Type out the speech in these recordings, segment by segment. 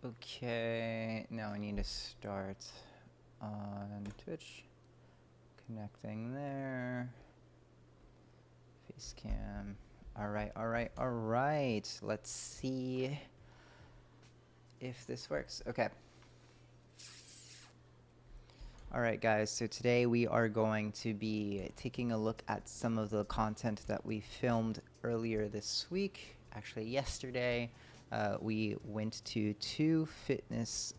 Okay, now I need to start on Twitch. Connecting there. Facecam. Alright. Let's see if this works. Okay. Alright guys, so today we are going to be taking a look at some of the content that we filmed earlier this week. Actually yesterday, we went to 2 fitness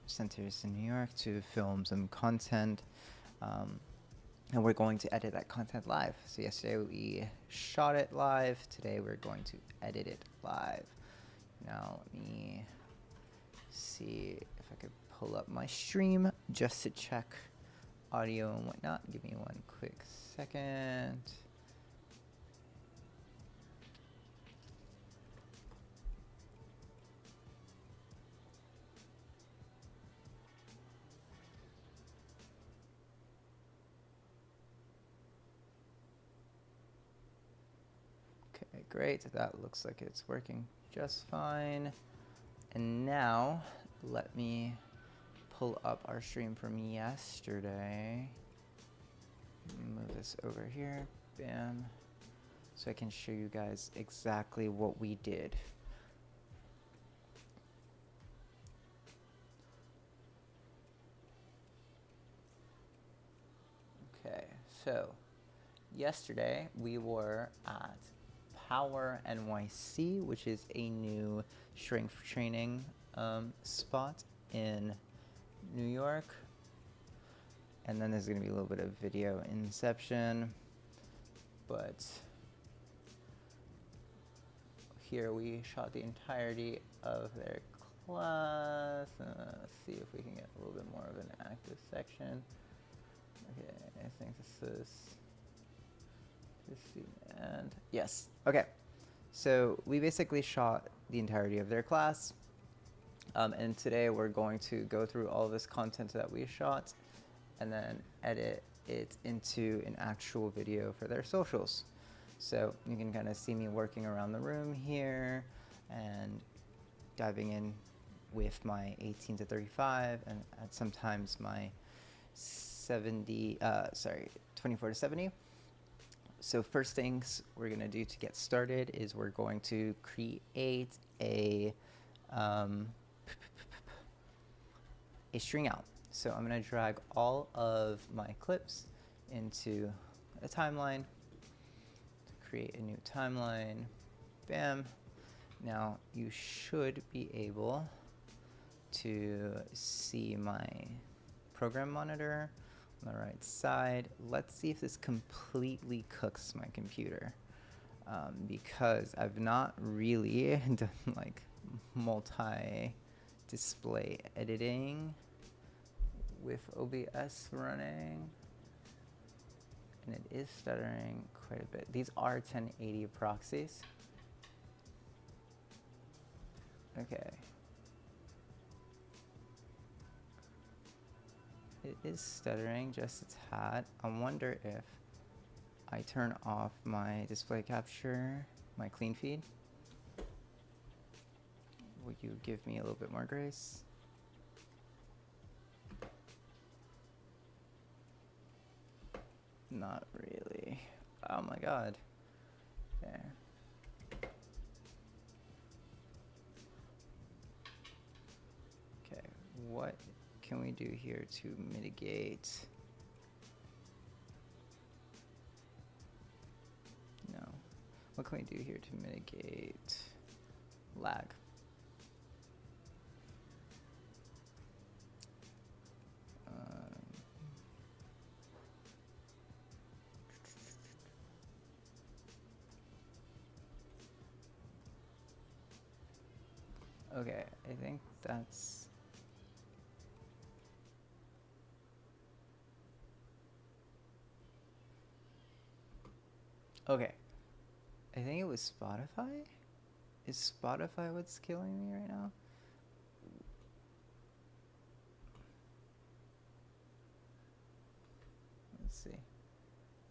centers in New York to film some content. And we're going to edit that content live. So yesterday we shot it live. Today we're going to edit it live. Now let me see if I could pull up my stream just to check audio and whatnot. Give me one quick second. Okay, great. That looks like it's working just fine. And now let me pull up our stream from yesterday. Move this over here. Bam. So I can show you guys exactly what we did. Okay, so yesterday we were at Power NYC, which is a new strength training spot in New York. And then there's going to be a little bit of video inception. But here we shot the entirety of their class. Let's see if we can get a little bit more of an active section. Okay, I think this is and yes. Okay, so we basically shot the entirety of their class. And today we're going to go through all this content that we shot and then edit it into an actual video for their socials. So you can kind of see me working around the room here and diving in with my 18 to 35 and at sometimes my 24 to 70. So first things we're gonna do to get started is we're going to create a string out. So I'm gonna drag all of my clips into a timeline, create a new timeline, bam. Now you should be able to see my program monitor on the right side. Let's see if this completely cooks my computer, because I've not really done like multi-display editing with OBS running, and it is stuttering quite a bit. These are 1080 proxies. Okay. It is stuttering just a tad. I wonder if I turn off my display capture, my clean feed. Would you give me a little bit more grace? Not really. Oh my god. There. Okay, what can we do here to mitigate? No. What can we do here to mitigate lag? Okay, I think that's... Okay. I think it was Spotify? Is Spotify what's killing me right now? Let's see.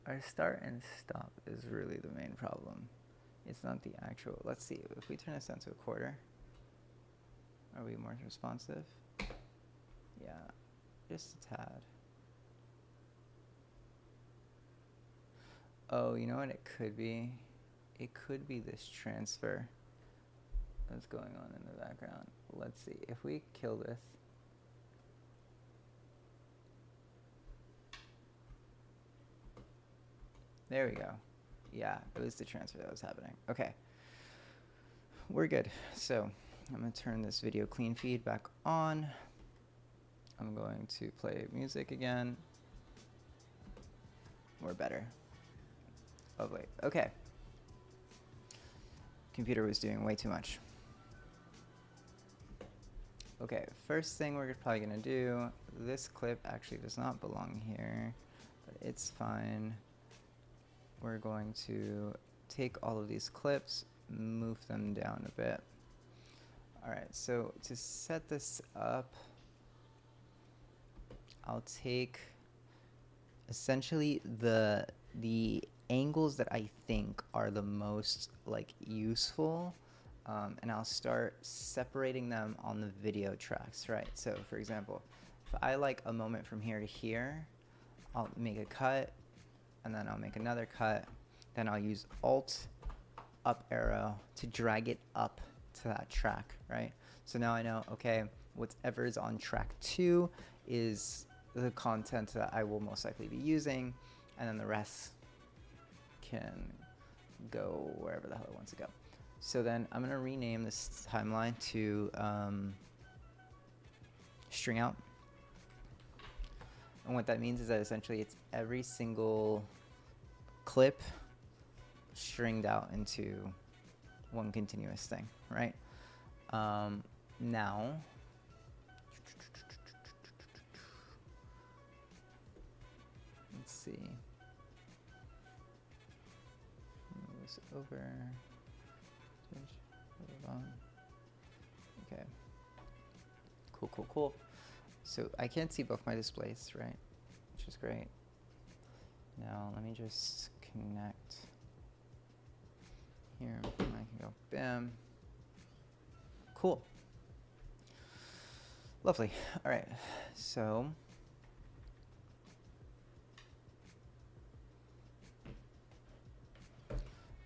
Our start and stop is really the main problem. It's not the actual... Let's see, if we turn this down to a quarter. Are we more responsive? Yeah, just a tad. Oh, you know what it could be? It could be this transfer that's going on in the background. Let's see. If we kill this. There we go. Yeah, it was the transfer that was happening. Okay. We're good. So I'm going to turn this video clean feed back on. I'm going to play music again. We're better. Lovely. Okay. Computer was doing way too much. Okay, first thing we're probably going to do, this clip actually does not belong here, but it's fine. We're going to take all of these clips, move them down a bit. Alright, so to set this up, I'll take essentially the angles that I think are the most like useful, and I'll start separating them on the video tracks, right? So for example, if I like a moment from here to here, I'll make a cut, and then I'll make another cut, then I'll use Alt up arrow to drag it up to that track, right? So now I know, okay, whatever is on track 2 is the content that I will most likely be using, and then the rest can go wherever the hell it wants to go. So then I'm gonna rename this timeline to string out. And what that means is that essentially it's every single clip stringed out into one continuous thing, right? Now, let's see. Move this over. Okay. Cool, cool, cool. So I can't see both my displays, right? Which is great. Now let me just connect here. I can go bam. Cool. Lovely. All right. So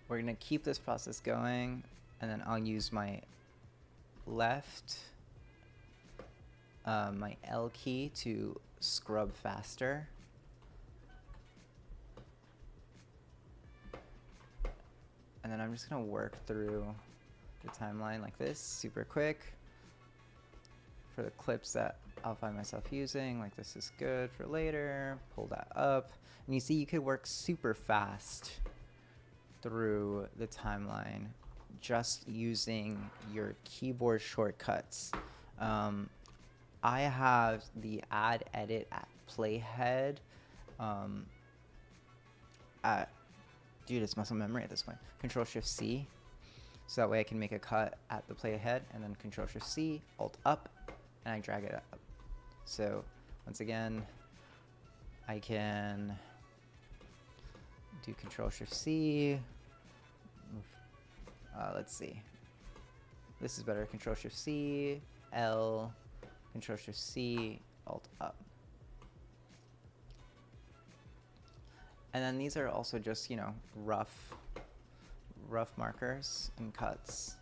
we're going to keep this process going, and then I'll use my left, my L key to scrub faster. And then I'm just going to work through the timeline like this, super quick. For the clips that I'll find myself using, like this is good for later, pull that up. And you see you could work super fast through the timeline just using your keyboard shortcuts. I have the add edit at playhead dude, it's muscle memory at this point. Control Shift C, so that way I can make a cut at the playhead, and then Control Shift C, Alt up, and I drag it up. So once again, I can do Control Shift C. Let's see. This is better. Control Shift C, L, Control Shift C, Alt up. And then these are also just, you know, rough markers and cuts.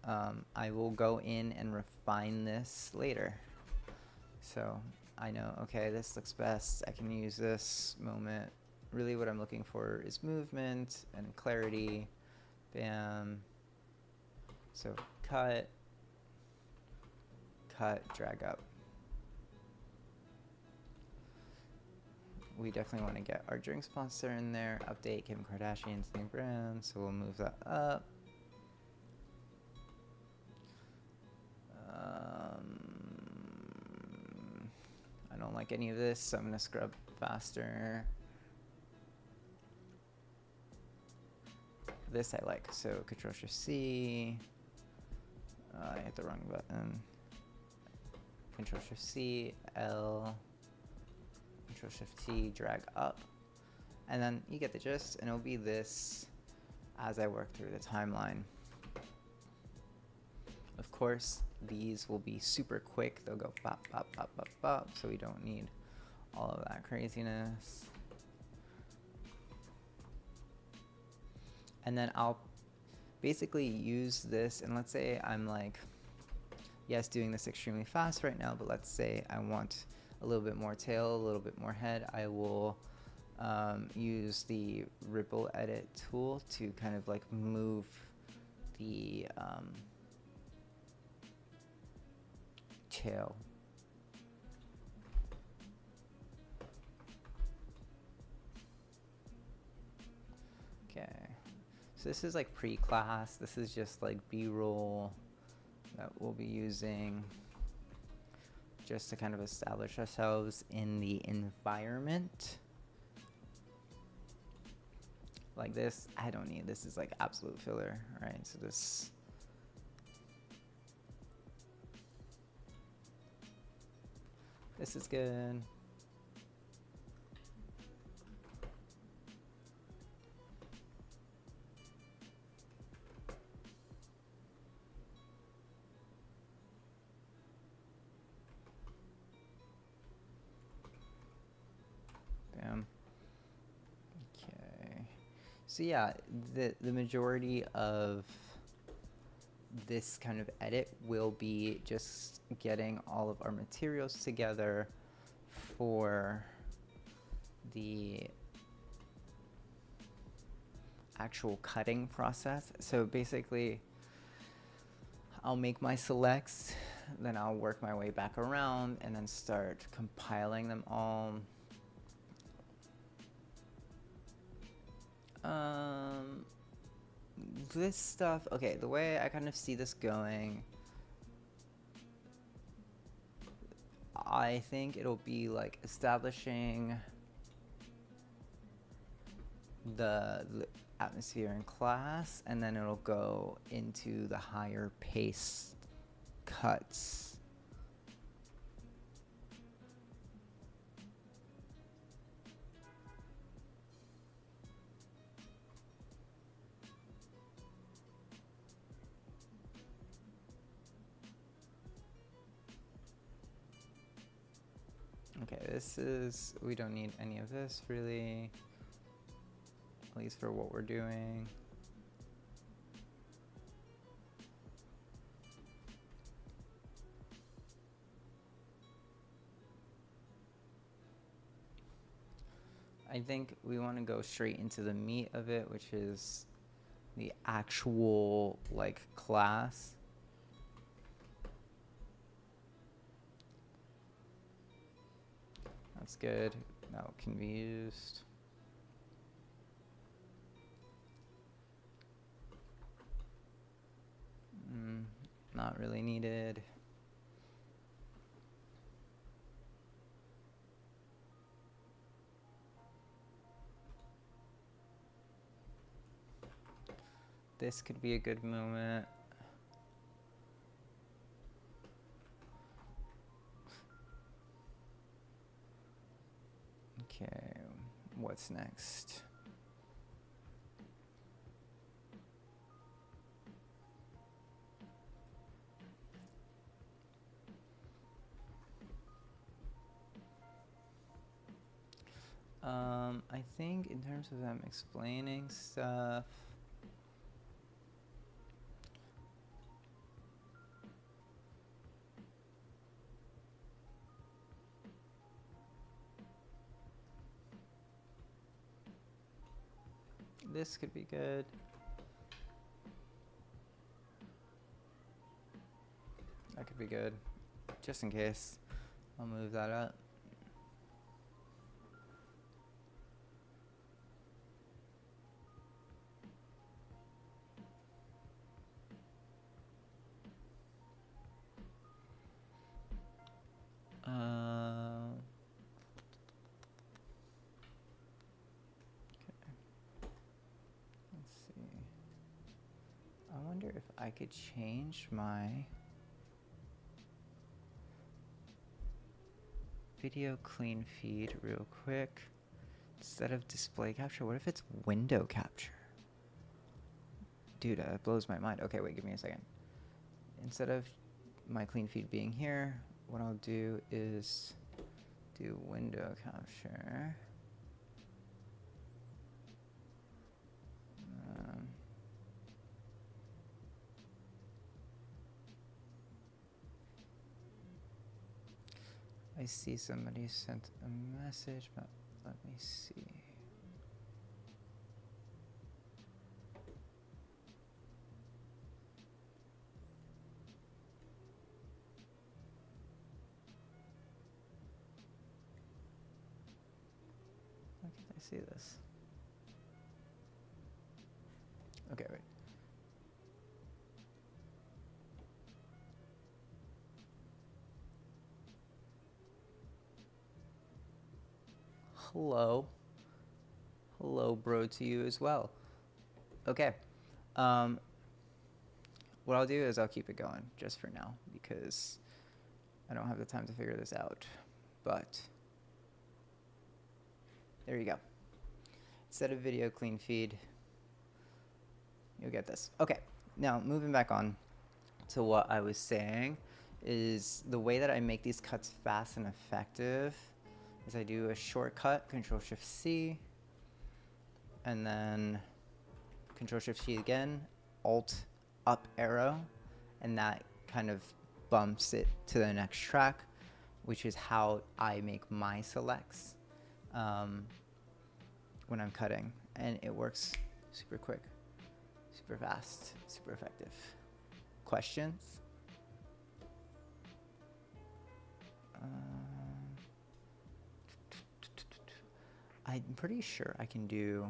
I will go in and refine this later. So I know, okay, this looks best. I can use this moment. Really what I'm looking for is movement and clarity. Bam. So cut, drag up. We definitely want to get our drink sponsor in there. Update Kim Kardashian's new brand, so we'll move that up. I don't like any of this, so I'm gonna scrub faster. This I like, so Control Shift C. I hit the wrong button. Control Shift C, L. Control Shift T, drag up, and then you get the gist, and it'll be this as I work through the timeline. Of course, these will be super quick. They'll go bop, bop, bop, bop, bop, so we don't need all of that craziness. And then I'll basically use this, and let's say I'm like, yes, doing this extremely fast right now, but let's say I want a little bit more tail, a little bit more head. I will use the ripple edit tool to kind of like move the tail. Okay, so this is like pre-class. This is just like B-roll that we'll be using just to kind of establish ourselves in the environment. Like this, I don't need, this is like absolute filler, right? So this, this is good. Bam. Okay. So yeah, the majority of this kind of edit will be just getting all of our materials together for the actual cutting process. So basically, I'll make my selects, then I'll work my way back around and then start compiling them all. This stuff, okay, the way I kind of see this going, I think it'll be like establishing the atmosphere in class, and then it'll go into the higher pace cuts. Okay, this is, we don't need any of this really, at least for what we're doing. I think we want to go straight into the meat of it, which is the actual like class. That's good. That can be used. Not really needed. This could be a good moment. Okay, what's next? I think in terms of them explaining stuff, this could be good. That could be good. Just in case, I'll move that up. If I could change my video clean feed real quick. Instead of display capture, what if it's window capture? Dude, that blows my mind. Okay, wait, give me a second. instead of my clean feed being here, what I'll do is do window capture. I see somebody sent a message, but let me see. Why can't I see this? Okay, wait. Hello. Hello, bro, to you as well. Okay. What I'll do is I'll keep it going just for now because I don't have the time to figure this out. But there you go. Instead of video clean feed, you'll get this. Okay, now moving back on to what I was saying is the way that I make these cuts fast and effective is I do a shortcut, Control-Shift-C, and then Control-Shift-C again, Alt-Up arrow, and that kind of bumps it to the next track, which is how I make my selects when I'm cutting, and it works super quick, super fast, super effective. Questions? I'm pretty sure I can do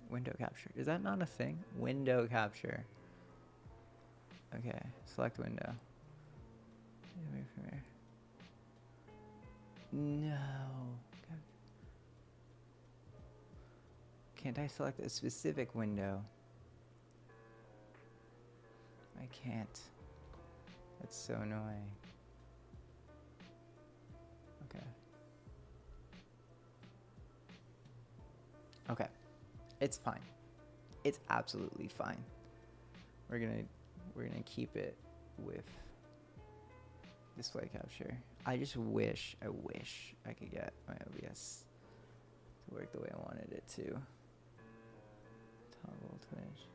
window capture. Is that not a thing? Window capture. Okay, select window. Wait for me. No. Can't I select a specific window? I can't. That's so annoying. Okay. Okay. It's fine. It's absolutely fine. We're gonna keep it with display capture. I wish I could get my OBS to work the way I wanted it to. Toggle Twitch.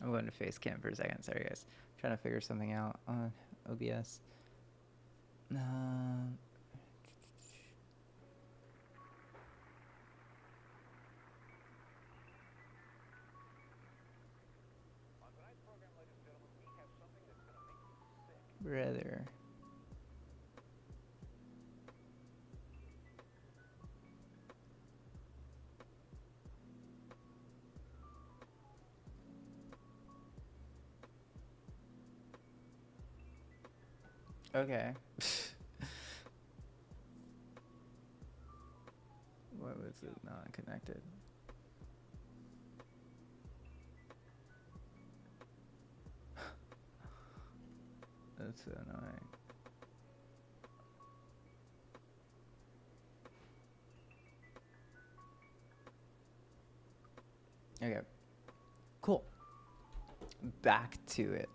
I'm going to face cam for a second. Sorry, guys. I'm trying to figure something out on OBS. Brother. Okay. Why was it not connected? That's so annoying. Okay. Cool. Back to it.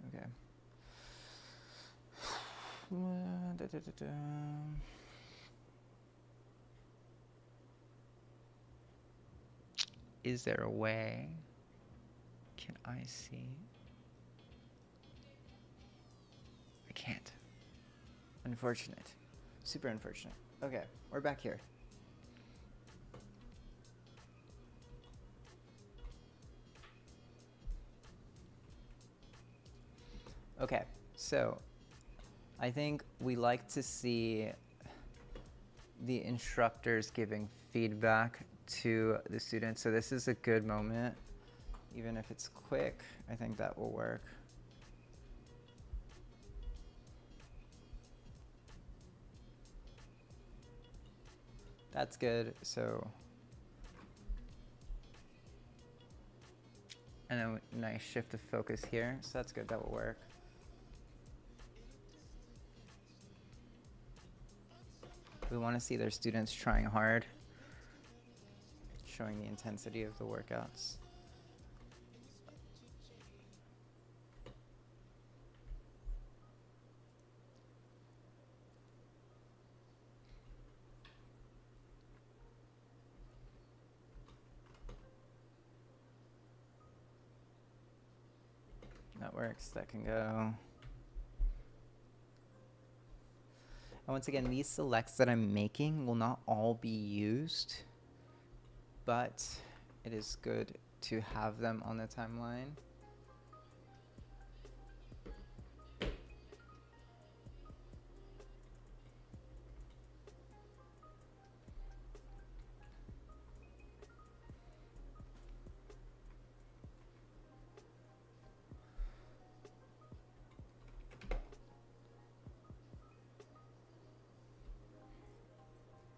Okay. Is there a way? Can I see? I can't. Unfortunate. Super unfortunate. Okay, we're back here. Okay, so I think we like to see the instructors giving feedback to the students. So this is a good moment. Even if it's quick, I think that will work. That's good. So, and a nice shift of focus here. So that's good. That will work. We want to see their students trying hard, showing the intensity of the workouts. That works. That can go. And once again, these selects that I'm making will not all be used, but it is good to have them on the timeline.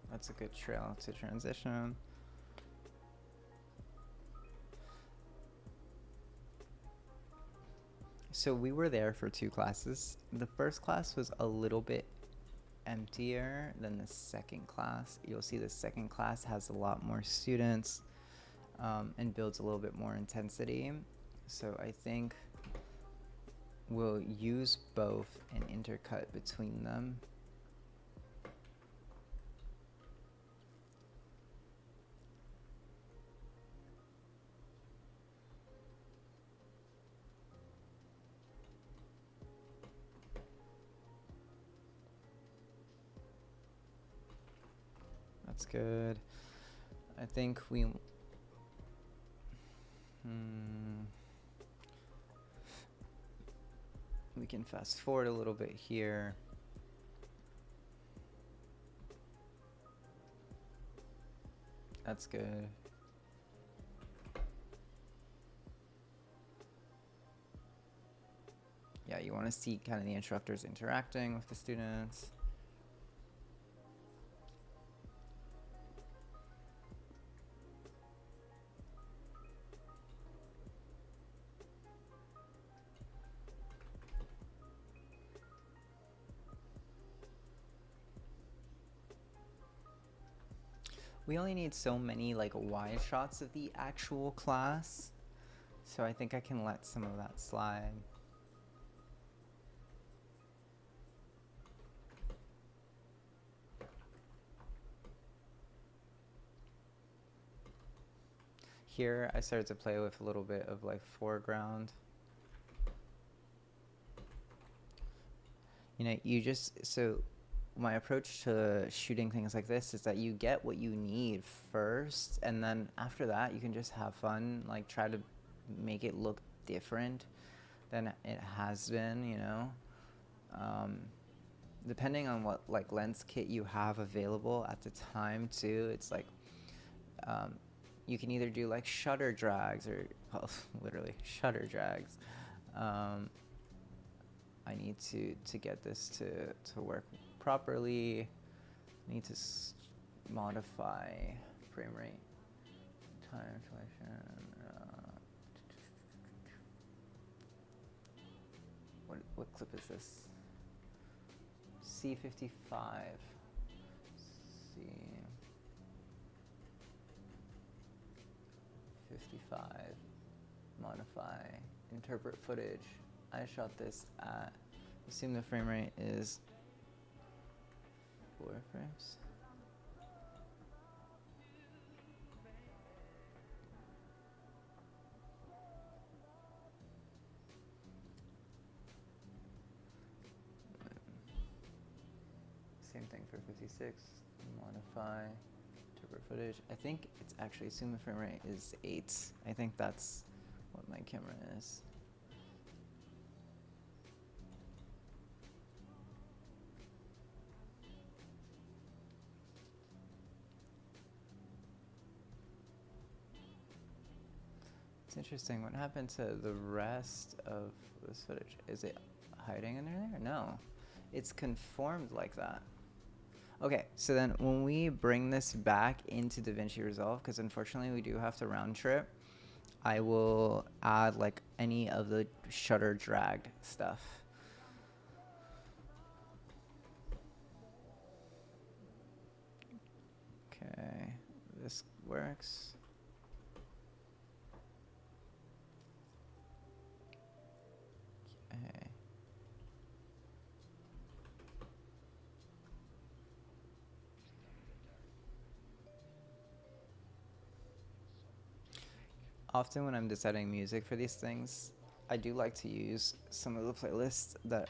That's a good trail to transition. So we were there for 2 classes. The first class was a little bit emptier than the second class. You'll see the second class has a lot more students and builds a little bit more intensity. So I think we'll use both and intercut between them. That's good. I think we can fast forward a little bit here. That's good. Yeah, you want to see kind of the instructors interacting with the students. We only need so many like wide shots of the actual class, so I think I can let some of that slide. Here I started to play with a little bit of like foreground. You know, so my approach to shooting things like this is that you get what you need first, and then after that you can just have fun, like try to make it look different than it has been, you know. Depending on what like lens kit you have available at the time too, it's like you can either do like shutter drags or, well, literally shutter drags. I need to get this to work properly. I need to modify frame rate, time inflation. What clip is this? C55. C55. Modify. Interpret footage. I shot this at, assume the frame rate is 4 frames. Same thing for 56. Modify. Interpret footage. I think it's actually, assume the frame rate is 8. I think that's what my camera is. interesting. What happened to the rest of this footage? Is it hiding under there? No. It's conformed like that. Okay, so then when we bring this back into DaVinci Resolve, because unfortunately we do have to round trip, I will add like any of the shutter dragged stuff. Okay, this works. Okay. Often when I'm deciding music for these things, I do like to use some of the playlists that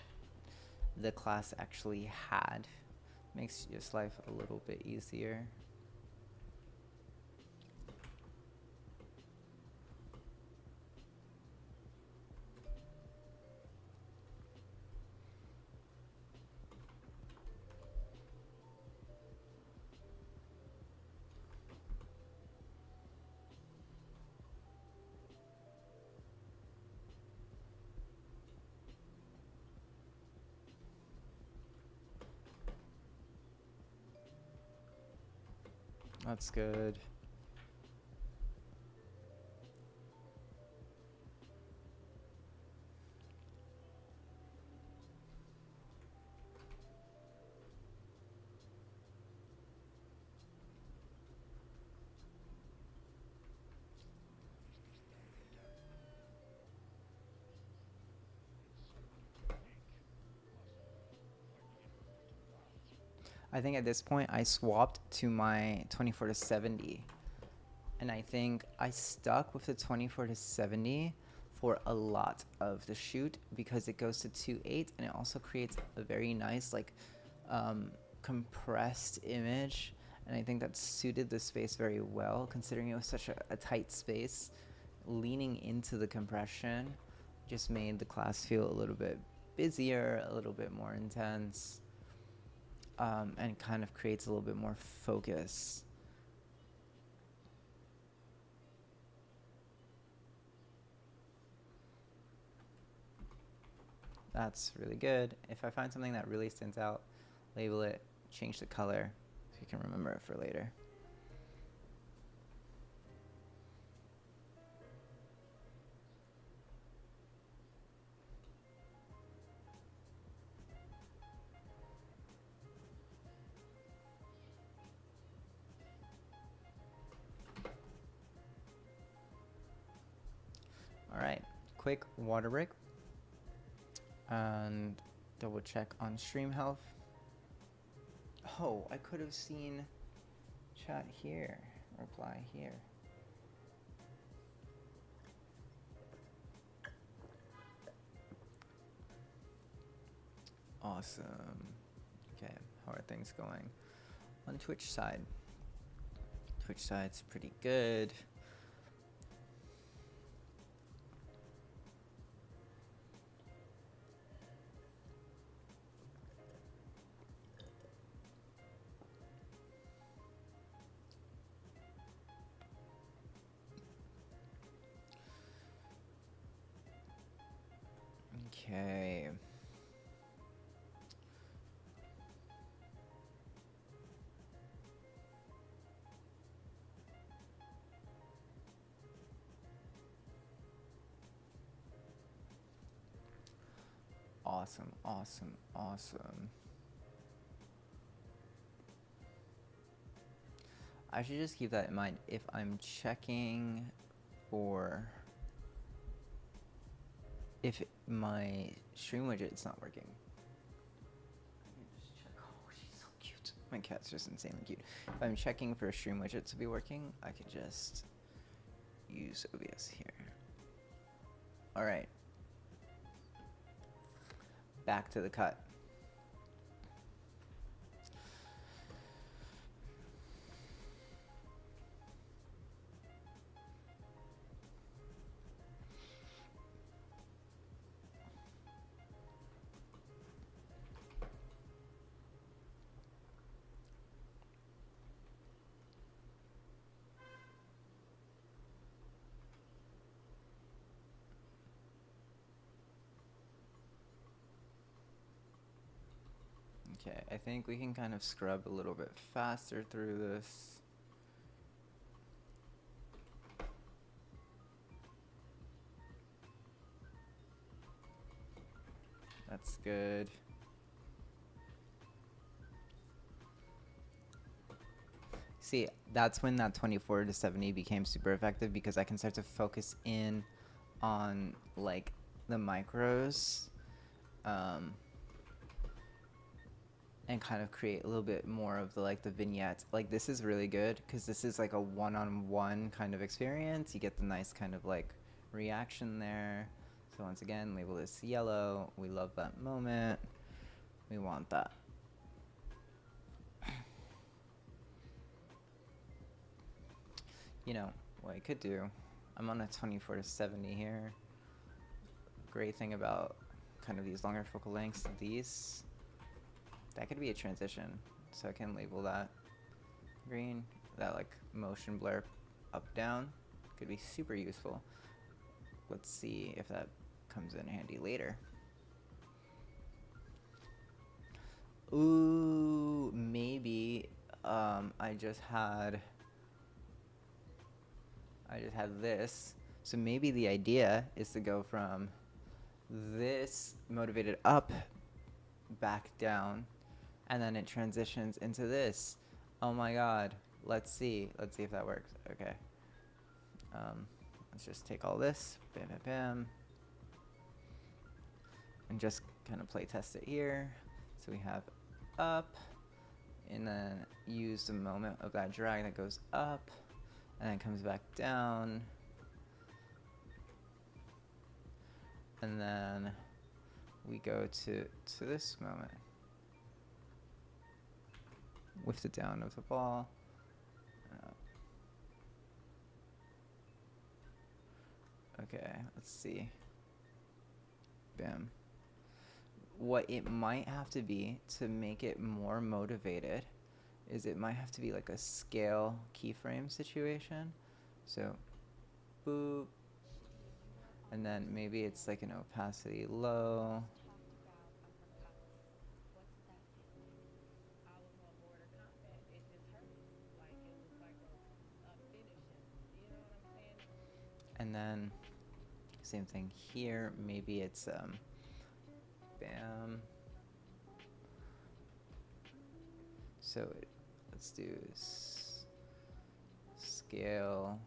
the class actually had. Makes just life a little bit easier. That's good. I think at this point I swapped to my 24 to 70. And I think I stuck with the 24 to 70 for a lot of the shoot because it goes to 2.8 and it also creates a very nice like compressed image. And I think that suited the space very well considering it was such a tight space. Leaning into the compression just made the class feel a little bit busier, a little bit more intense, and kind of creates a little bit more focus. That's really good. If I find something that really stands out, label it, change the color so you can remember it for later. All right, quick water break and double check on stream health. Oh, I could have seen chat here, reply here. Awesome. Okay, how are things going on Twitch side? Twitch side's pretty good. Okay. Awesome, awesome, awesome. I should just keep that in mind if I'm checking for if my stream widget's not working. Let me just check. Oh, she's so cute. My cat's just insanely cute. If I'm checking for a stream widget to be working, I could just use OBS here. All right. Back to the cut. Okay, I think we can kind of scrub a little bit faster through this. That's good. See, that's when that 24 to 70 became super effective, because I can start to focus in on like the macros, and kind of create a little bit more of the like the vignettes. Like this is really good because this is like a one-on-one kind of experience. You get the nice kind of like reaction there. So once again, label this yellow. We love that moment. We want that. You know what I could do, I'm on a 24 to 70 here. Great thing about kind of these longer focal lengths, these, that could be a transition. So I can label that green. That like motion blur up down could be super useful. Let's see if that comes in handy later. Ooh, maybe I just had this. So maybe the idea is to go from this motivated up, back down, and then it transitions into this. Oh my god. Let's see if that works. Okay. Let's just take all this, bam, bam, bam, and just kind of play test it here. So we have up, and then use the moment of that drag that goes up, and then comes back down, and then we go to this moment with the down of the ball. Okay, let's see. Bam. What it might have to be to make it more motivated is it might have to be like a scale keyframe situation. So, boop. And then maybe it's like an opacity low. And then same thing here. Maybe it's bam. So let's do scale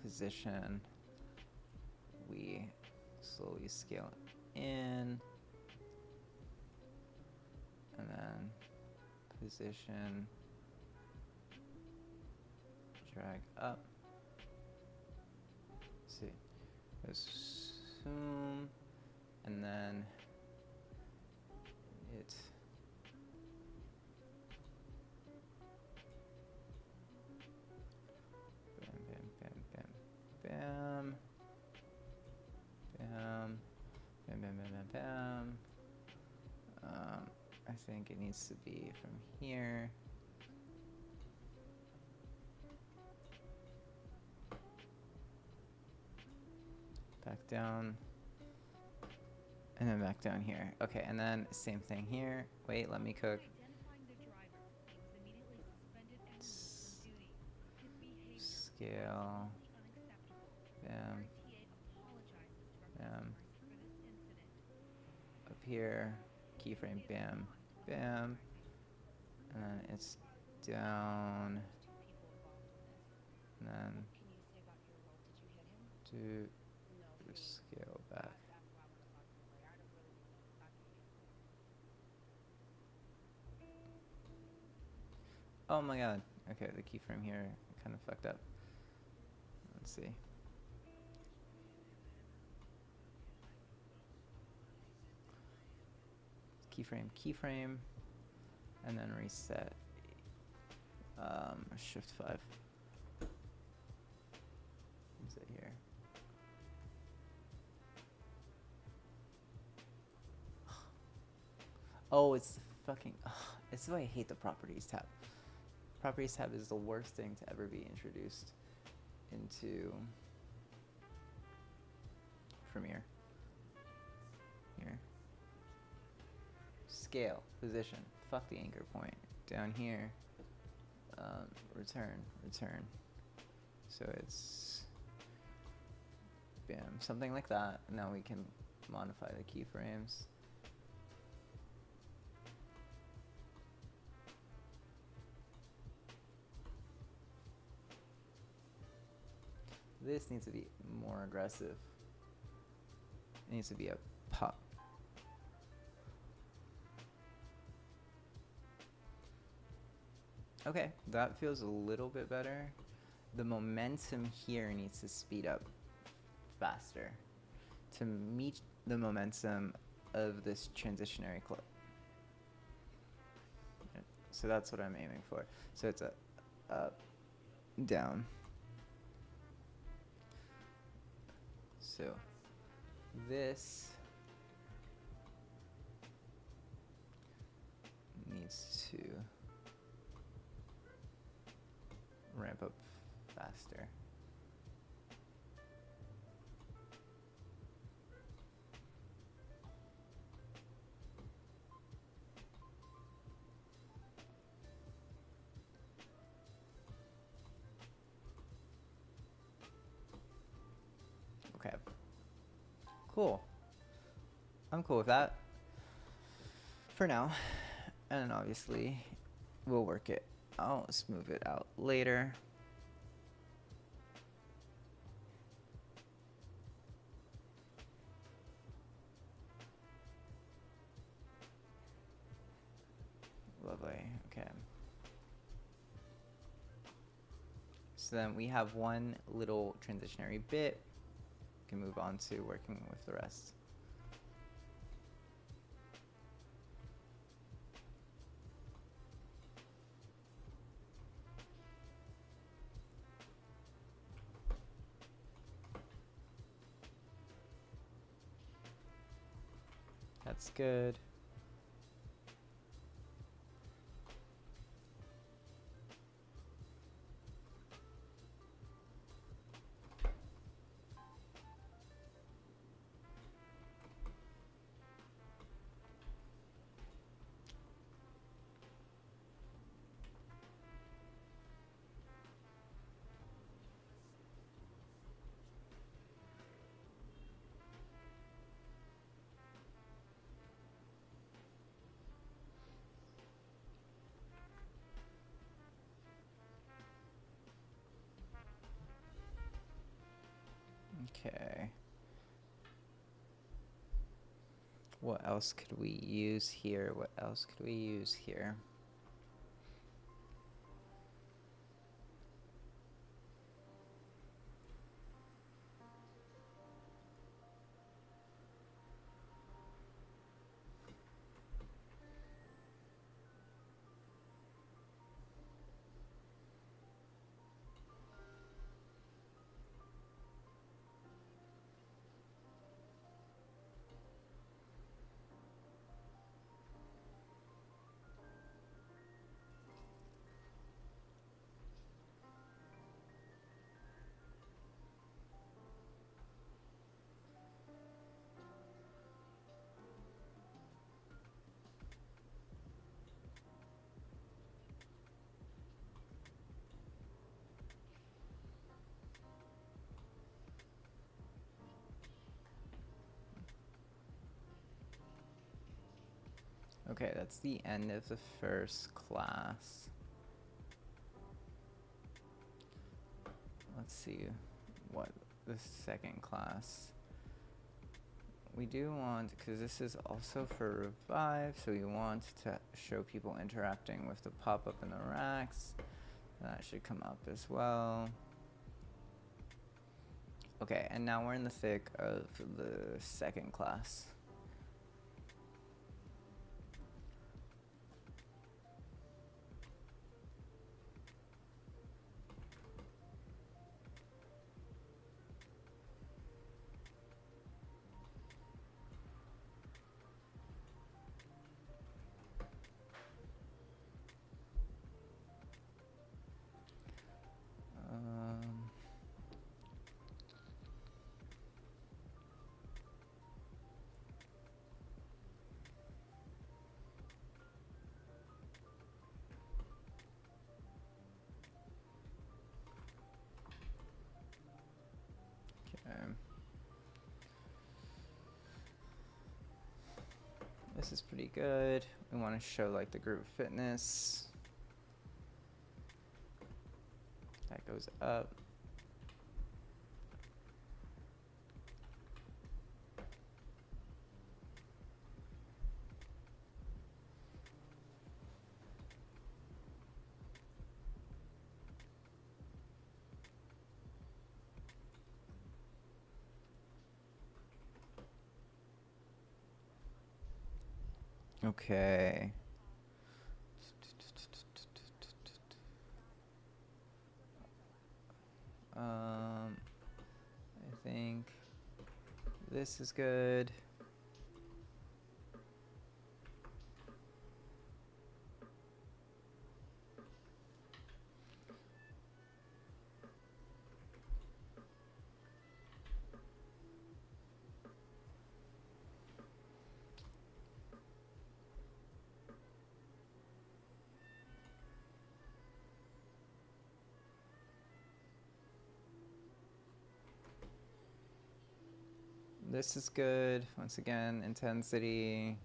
position. We slowly scale in, and then position, drag up. Let's see, assume, and then it bam, bam, bam, bam, bam, bam, bam. I think it needs to be from here. Back down. And then back down here. Okay, and then same thing here. Wait, let me cook. Scale. Bam. Bam. Up here. Keyframe. Bam. Bam. And then it's down. And then to scale back. Oh my god. Okay, the keyframe here kind of fucked up. Let's see. Keyframe, and then reset. Shift 5. Is it here? Oh, it's fucking. This is why I hate the properties tab. Properties tab is the worst thing to ever be introduced into Premiere. Here. Scale, position, fuck the anchor point. Down here, return. So it's, bam, something like that. Now we can modify the keyframes. This needs to be more aggressive. It needs to be a pop. Okay, that feels a little bit better. The momentum here needs to speed up faster to meet the momentum of this transitionary clip. So that's what I'm aiming for. So it's a up, down. So this needs to ramp up faster. Okay. Cool. I'm cool with that for now. And obviously we'll work it. I'll smooth it out later. Lovely. Okay. So then we have one little transitionary bit. We can move on to working with the rest. That's good. Okay. What else could we use here? What else could we use here? Okay, that's the end of the first class. Let's see what the second class. We do want, because this is also for revive, so we want to show people interacting with the pop-up in the racks. That should come up as well. Okay, and now we're in the thick of the second class. this is pretty good. We want to show like the group fitness. That goes up. Okay. I think this is good. This is good. Once again, intensity.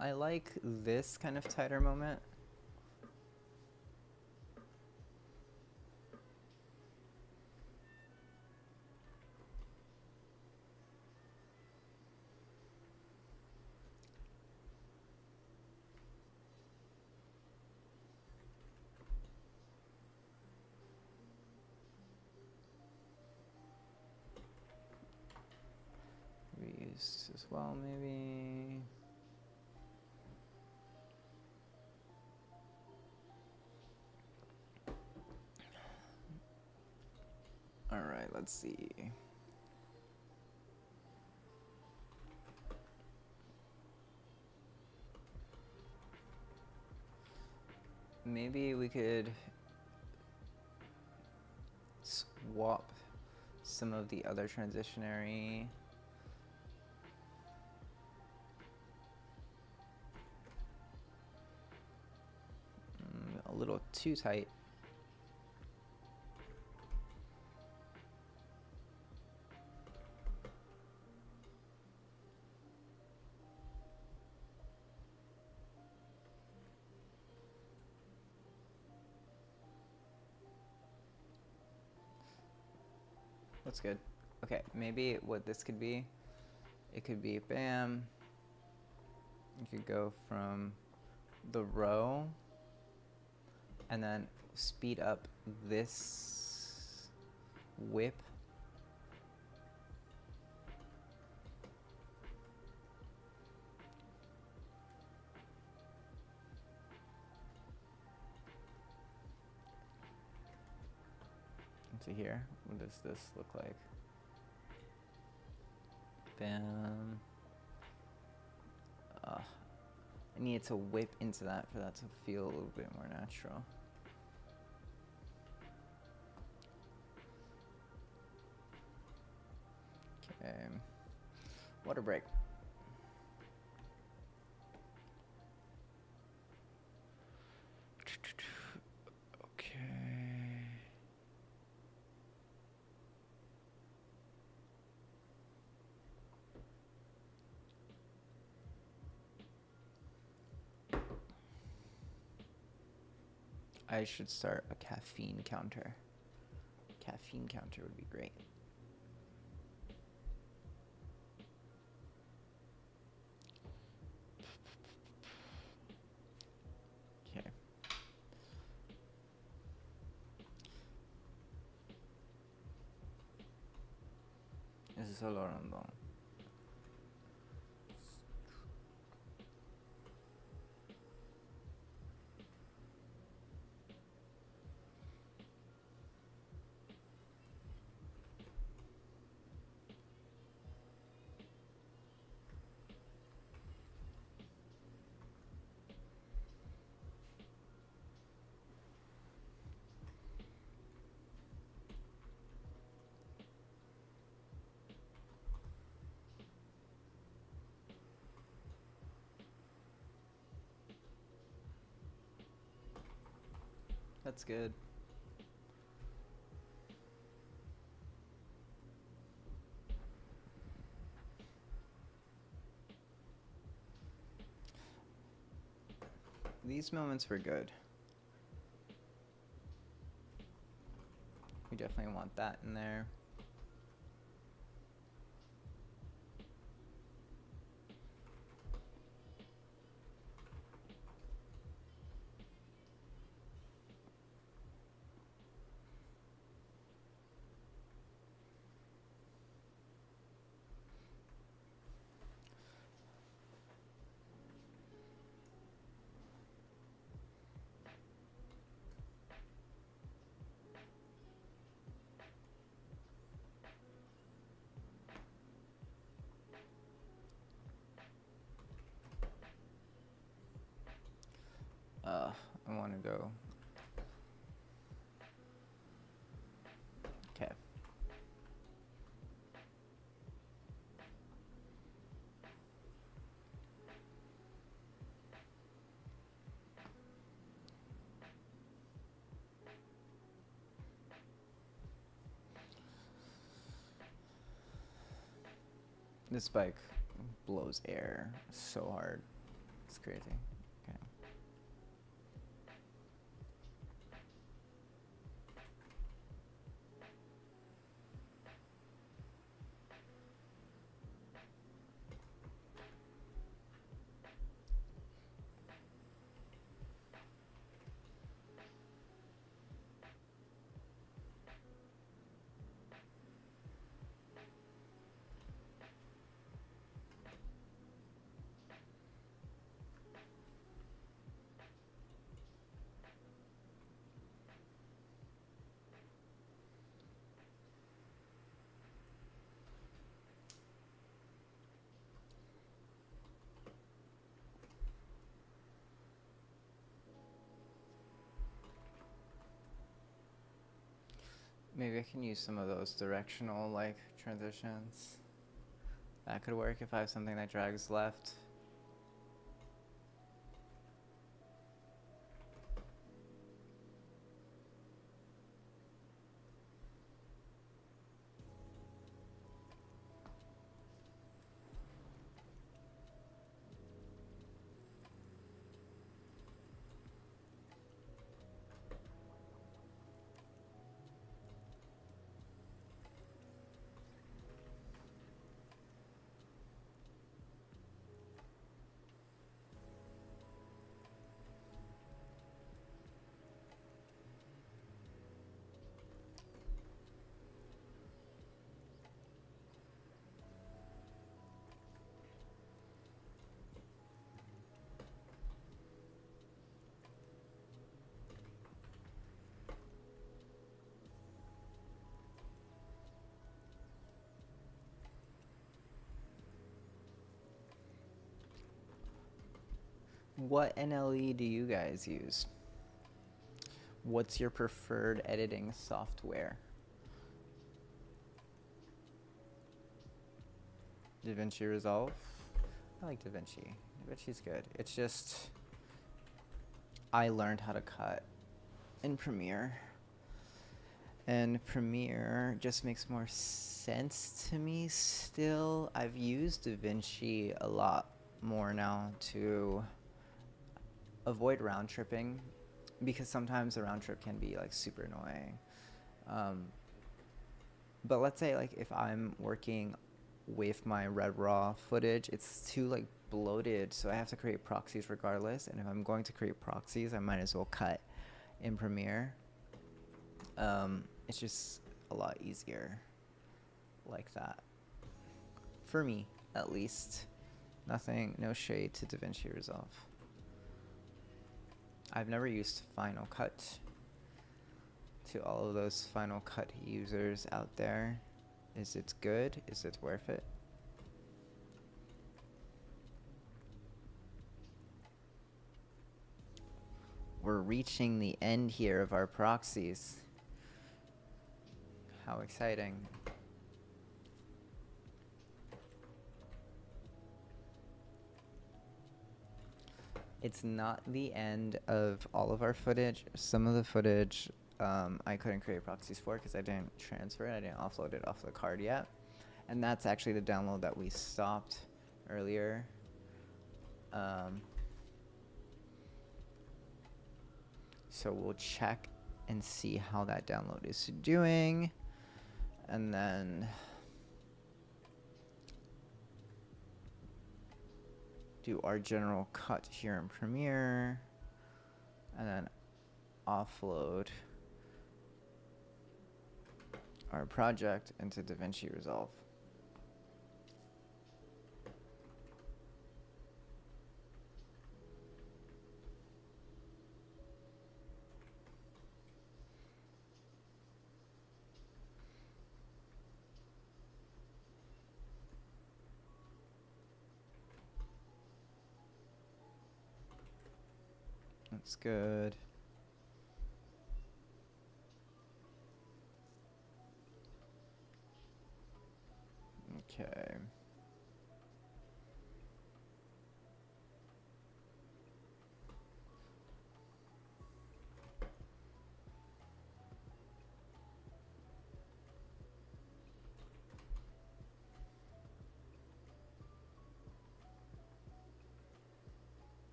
I like this kind of tighter moment. Reused as well, maybe. All right, let's see. Maybe we could swap some of the other transitionary. A little too tight. That's good. Okay, maybe what this could be, it could be bam. You could go from the row and then speed up this whip. Into here. What does this look like? Bam. I need to whip into that for that to feel a little bit more natural. Okay. Water break. Okay. I should start a caffeine counter. Caffeine counter would be great. Okay. Ese es solo random. That's good. These moments were good. We definitely want that in there. I want to go. Okay. This bike blows air so hard. It's crazy. Okay. Maybe I can use some of those directional like transitions. That could work if I have something that drags left. What NLE do you guys use? What's your preferred editing software? DaVinci Resolve? I like DaVinci. DaVinci's good. It's just I learned how to cut in Premiere. And Premiere just makes more sense to me still. I've used DaVinci a lot more now to avoid round tripping, because sometimes the round trip can be like super annoying. But let's say like if I'm working with my Red Raw footage, it's too like bloated, so I have to create proxies regardless. And if I'm going to create proxies, I might as well cut in Premiere. It's just a lot easier like that. For me, at least. No shade to DaVinci Resolve. I've never used Final Cut. To all of those Final Cut users out there, is it good? Is it worth it? We're reaching the end here of our proxies. How exciting. It's not the end of all of our footage. Some of the footage I couldn't create proxies for because I didn't transfer it. I didn't offload it off the card yet. And that's actually the download that we stopped earlier. So we'll check and see how that download is doing. And then do our general cut here in Premiere. And then offload our project into DaVinci Resolve. That's good. Okay.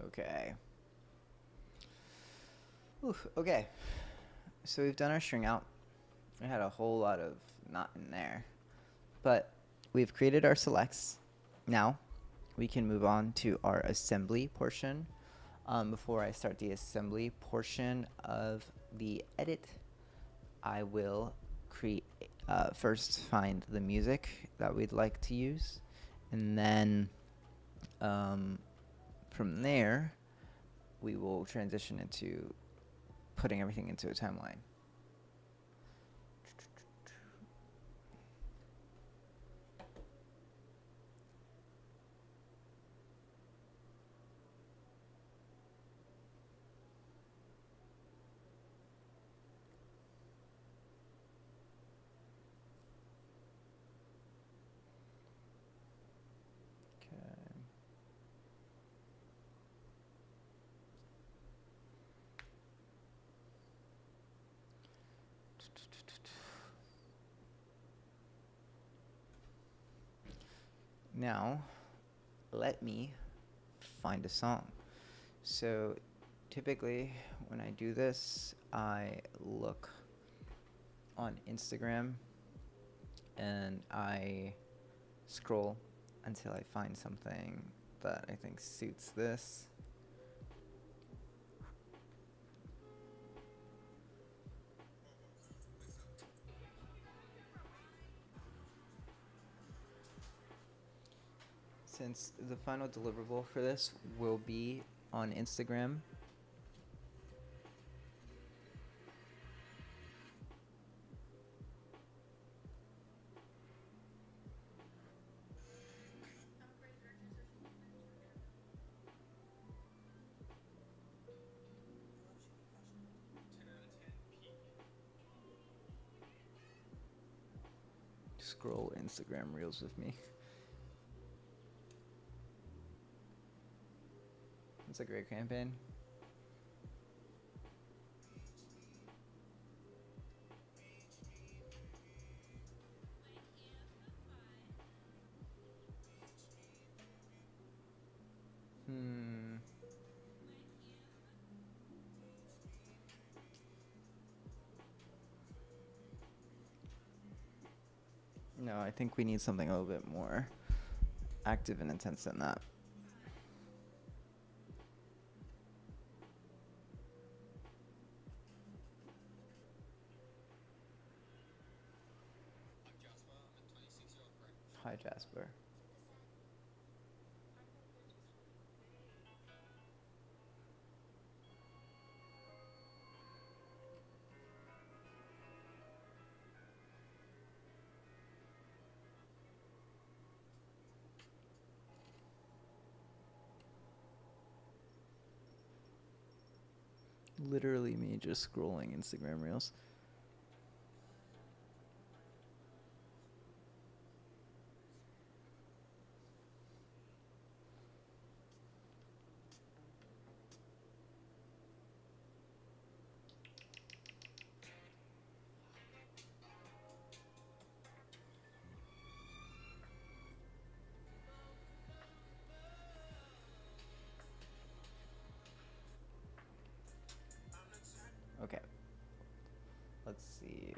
Okay. Oof, okay. So we've done our string out. We had a whole lot of not in there. But we've created our selects. Now we can move on to our assembly portion. Before I start the assembly portion of the edit, I will first find the music that we'd like to use. And then from there, we will transition into putting everything into a timeline. Now, let me find a song. So typically when I do this, I look on Instagram and I scroll until I find something that I think suits this. Since the final deliverable for this will be on Instagram, scroll Instagram Reels with me. It's a great campaign. No, I think we need something a little bit more active and intense than that. Hi, Jasper. Literally me just scrolling Instagram Reels. Okay. Let's see.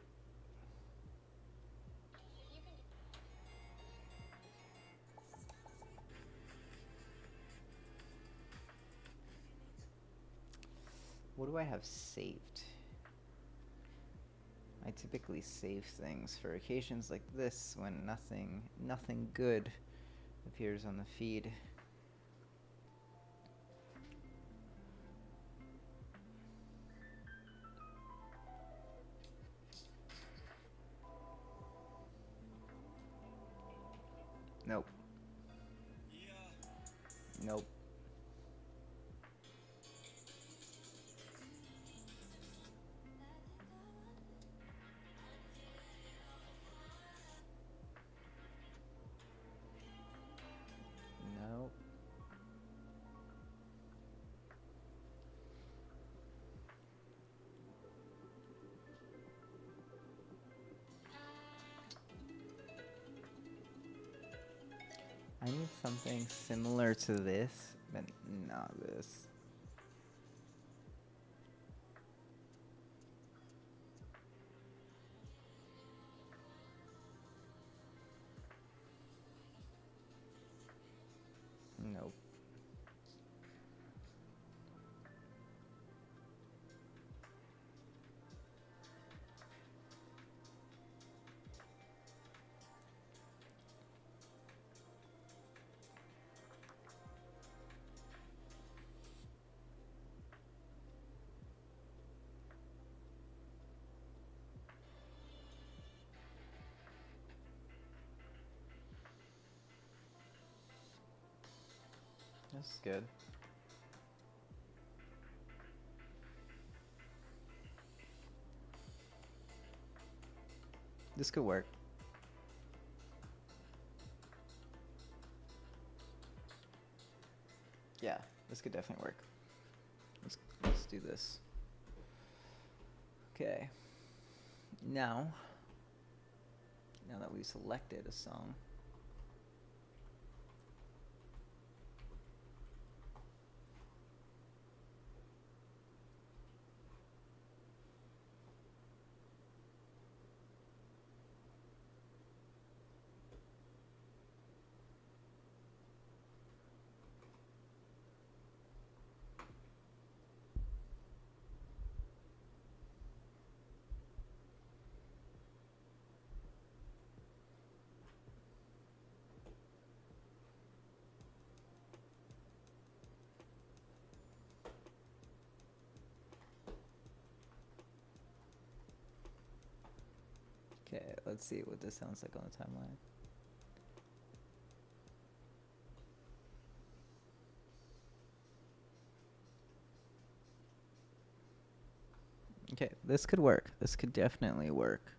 What do I have saved? I typically save things for occasions like this when nothing good appears on the feed. Nope. Nope. Nope. I need something similar to this, but not this. Nope. That's good. This could work. Yeah, this could definitely work. Let's do this. Okay. Now that we've selected a song, okay, let's see what this sounds like on the timeline. Okay, this could work. This could definitely work.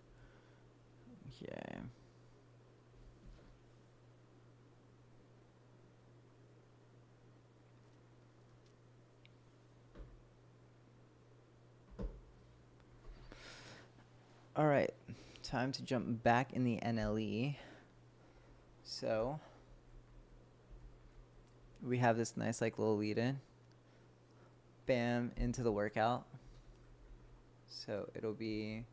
Okay. All right, time to jump back in the NLE. So we have this nice like little lead in. Bam, into the workout. So it'll be,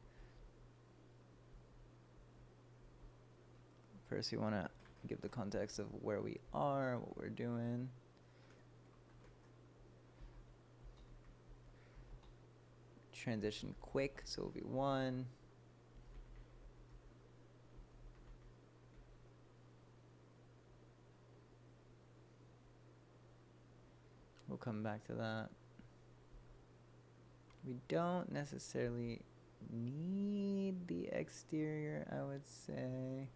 first we want to give the context of where we are, what we're doing. Transition quick, so it'll be 1. We'll come back to that. We don't necessarily need the exterior, I would say.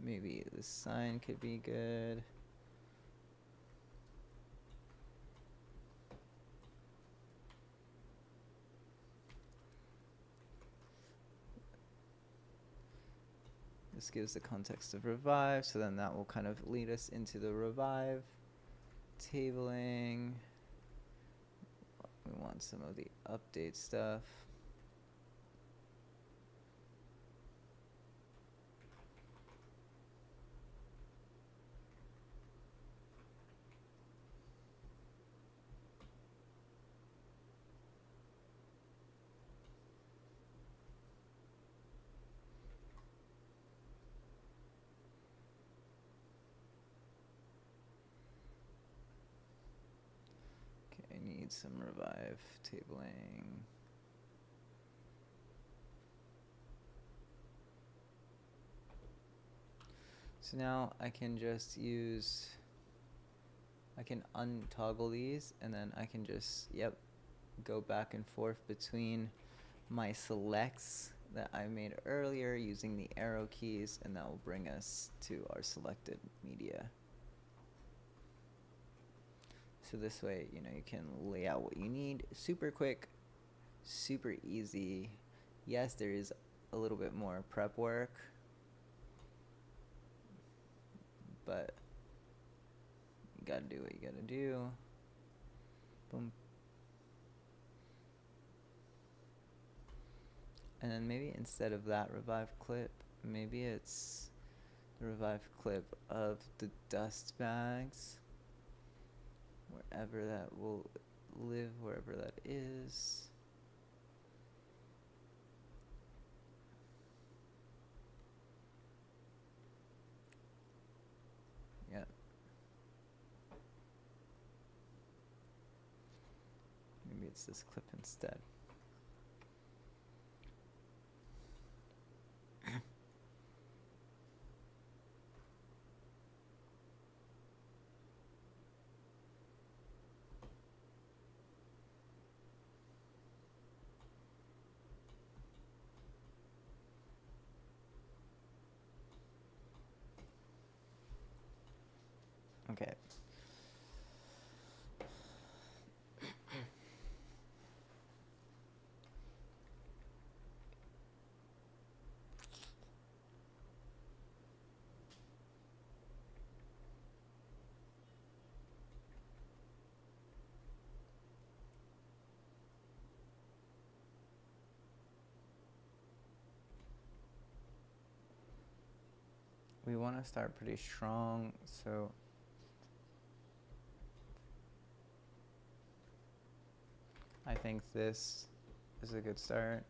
Maybe the sign could be good. this gives the context of revive, so then that will kind of lead us into the revive tabling. We want some of the update stuff. Okay, I need some revive tabling. So now I can just use, I can untoggle these, and then I can just, go back and forth between my selects that I made earlier using the arrow keys, and that will bring us to our selected media. So this way, you can lay out what you need. Super quick, super easy. Yes, there is a little bit more prep work, but you gotta do what you gotta do. Boom. And then maybe instead of that revive clip, maybe it's the revive clip of the dust bags, wherever that will live, wherever that is. Yep. Maybe it's this clip instead. Okay. We want to start pretty strong, so I think this is a good start.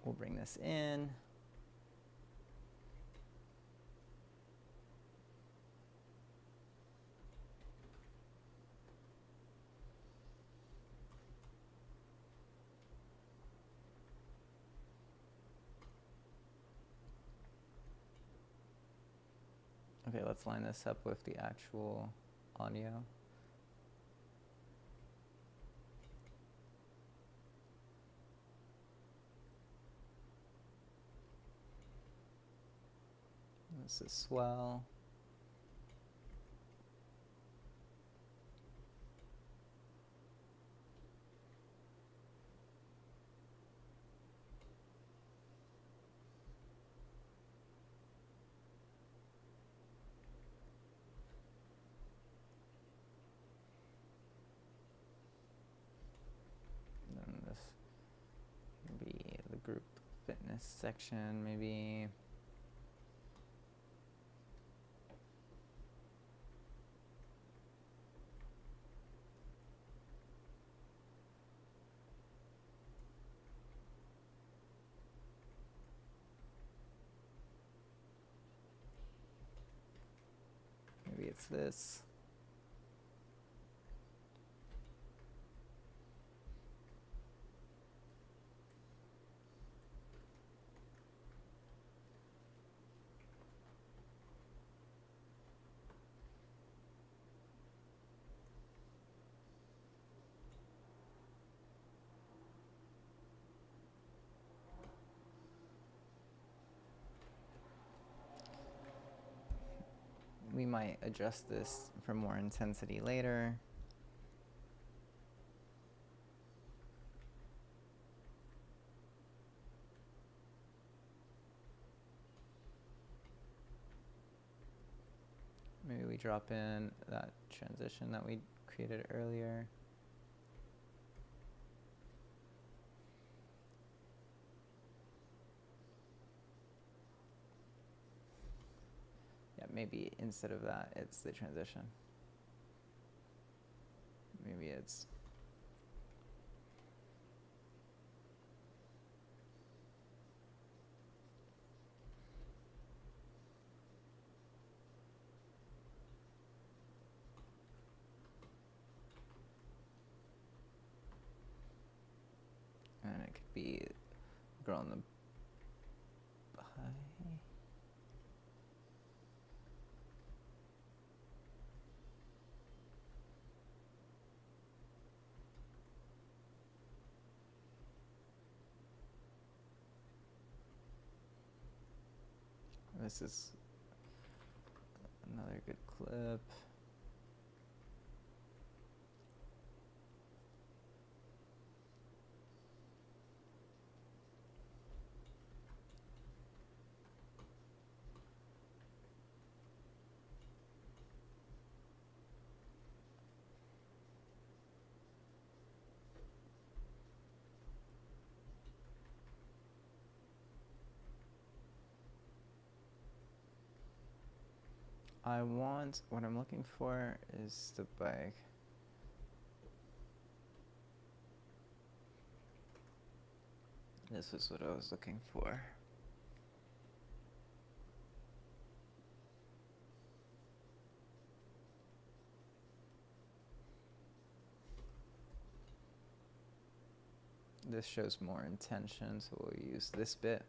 We'll bring this in. Okay, let's line this up with the actual audio. This is swell. Then this will be the group fitness section, maybe. Maybe it's this. We might adjust this for more intensity later. drop in that transition that we created earlier. Yeah, maybe instead of that, it's the transition. Maybe it's... And it could be girl in the pie. This is another good clip. What I'm looking for is the bike. This is what I was looking for. This shows more intention, so we'll use this bit.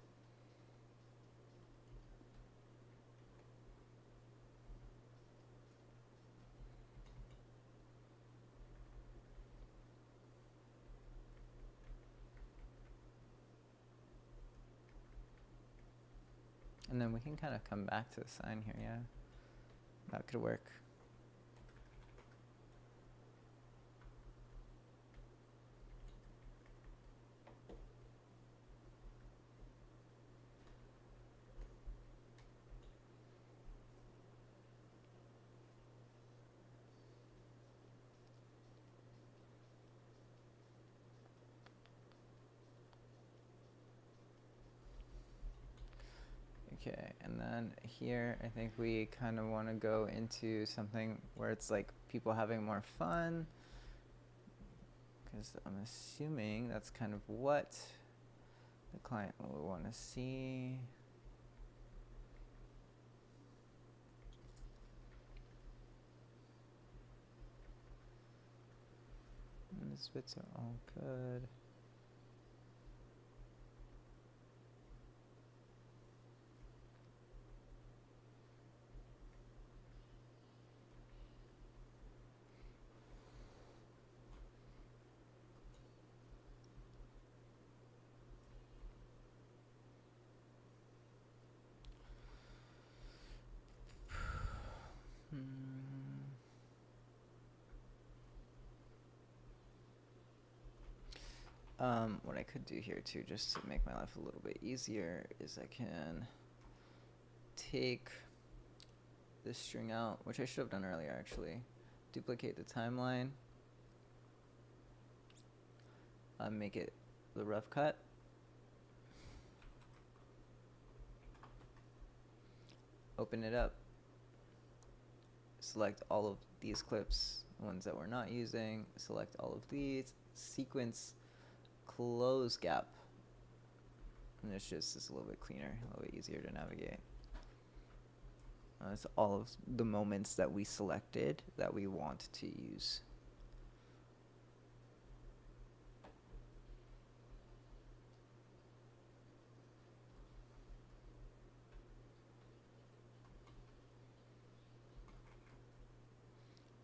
And then we can kind of come back to the sign here, yeah. That could work. Okay, and then here I think we kind of want to go into something where it's like people having more fun, because I'm assuming that's kind of what the client will want to see. And these bits are all good. What I could do here too, just to make my life a little bit easier, is I can take this string out, which I should have done earlier actually. Duplicate the timeline. Make it the rough cut. Open it up. Select all of these clips, the ones that we're not using. Select all of these. Sequence close gap. And this just is a little bit cleaner, a little bit easier to navigate. It's all of the moments that we selected that we want to use.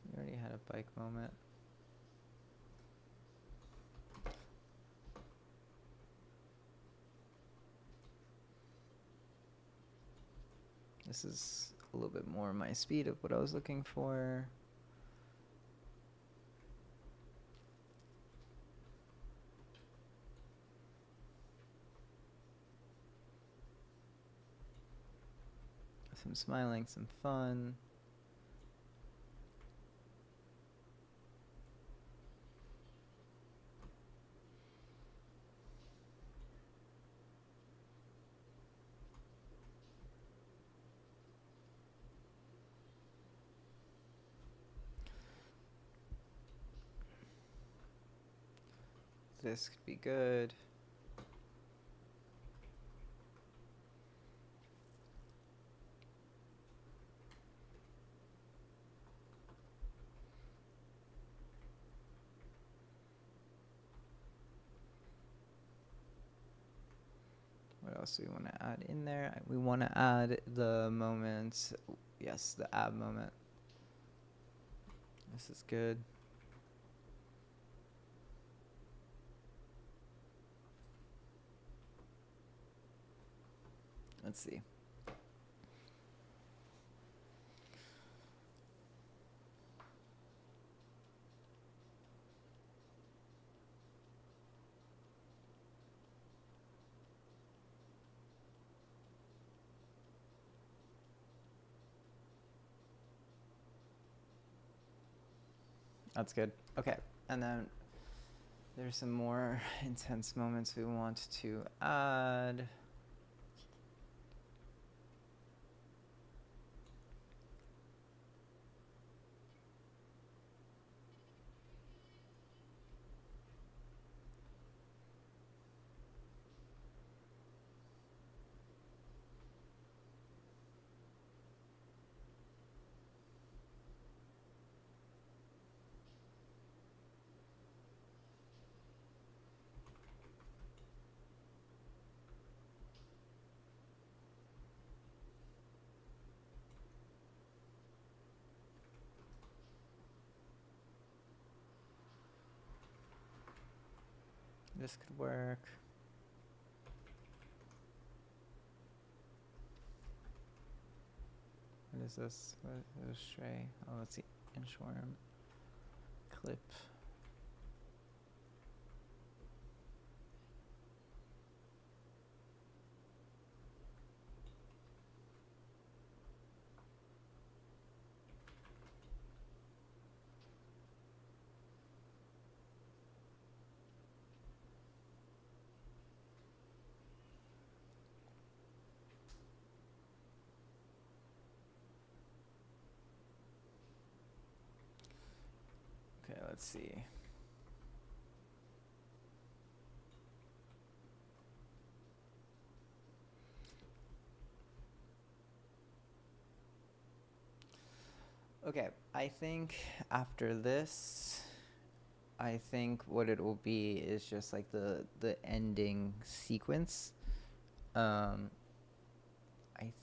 We already had a bike moment. This is a little bit more my speed of what I was looking for. Some smiling, some fun. This could be good. What else do we want to add in there? We want to add the moments. Yes, the ab moment. This is good. Let's see. That's good. Okay, and then there's some more intense moments we want to add. This could work. What is this? What is stray? Oh, let's see. Inchworm. Clip. Okay, let's see. Okay, I think after this, I think what it will be is just like the ending sequence. I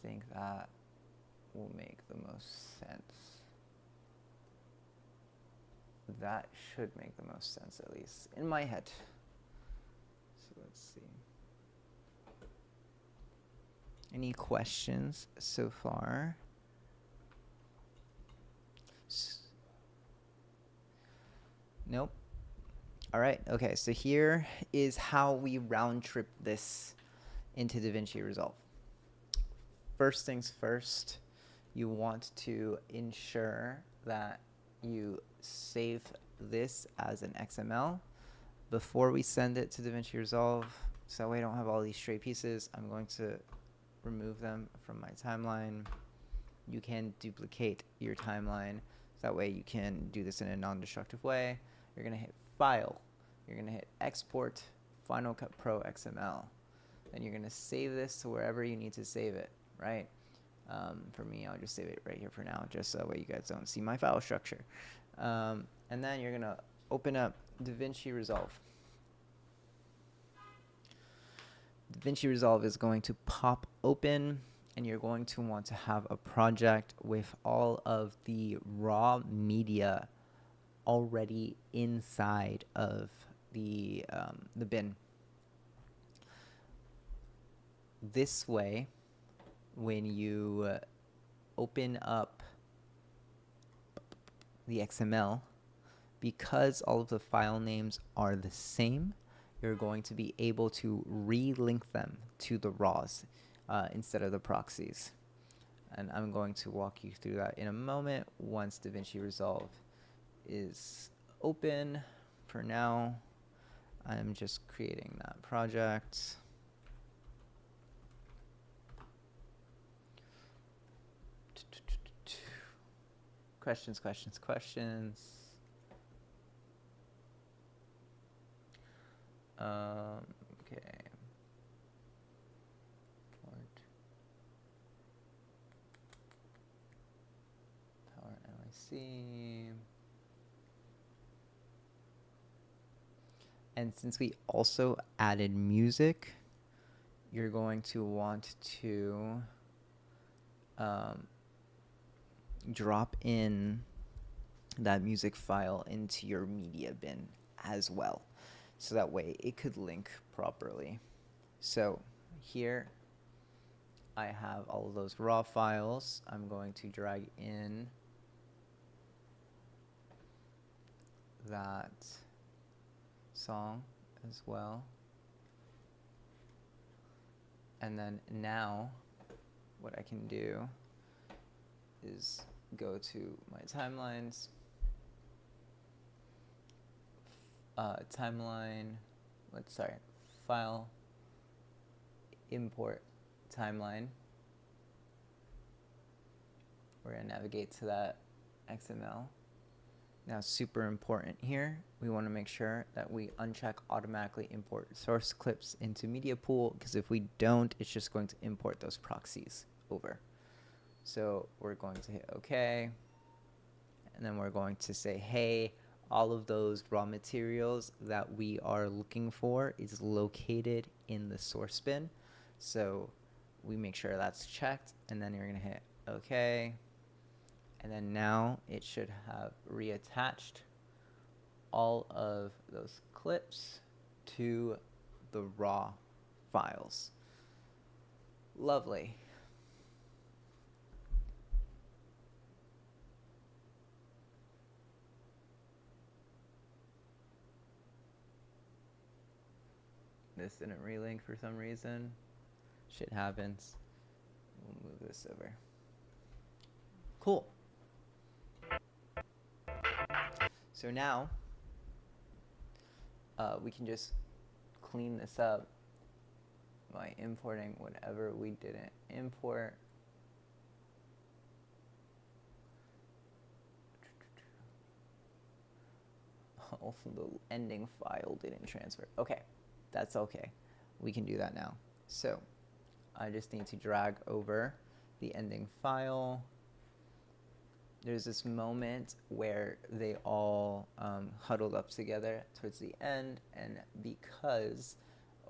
think that will make the most sense. That should make the most sense, at least in my head. So let's see. Any questions so far? Nope. All right. Okay. So here is how we round trip this into DaVinci Resolve. First things first, you want to ensure that you save this as an XML before we send it to DaVinci Resolve. So that way I don't have all these stray pieces. I'm going to remove them from my timeline. You can duplicate your timeline. So that way you can do this in a non-destructive way. You're going to hit File. You're going to hit Export Final Cut Pro XML. Then you're going to save this to wherever you need to save it, right? For me, I'll just save it right here for now, just so that way you guys don't see my file structure. And then you're going to open up DaVinci Resolve. DaVinci Resolve is going to pop open, and you're going to want to have a project with all of the raw media already inside of the bin. This way, when you open up the XML, because all of the file names are the same, you're going to be able to relink them to the RAWs instead of the proxies. And I'm going to walk you through that in a moment once DaVinci Resolve is open. For now, I'm just creating that project. Questions, questions, questions. Okay. Power NYC. And since we also added music, you're going to want to drop in that music file into your media bin as well, so that way it could link properly. So here I have all of those raw files. I'm going to drag in that song as well. And then now what I can do is go to my timelines, file, import timeline. We're gonna navigate to that XML. Now, super important here, we want to make sure that we uncheck automatically import source clips into media pool, because if we don't, it's just going to import those proxies over. So we're going to hit OK, and then we're going to say, hey, all of those raw materials that we are looking for is located in the source bin. So we make sure that's checked, and then you're going to hit OK. And then now it should have reattached all of those clips to the raw files. Lovely. This didn't relink for some reason. Shit happens. We'll move this over. Cool. So now we can just clean this up by importing whatever we didn't import. Oh, the ending file didn't transfer. Okay, that's okay. We can do that now. So I just need to drag over the ending file. There's this moment where they all huddled up together towards the end, and because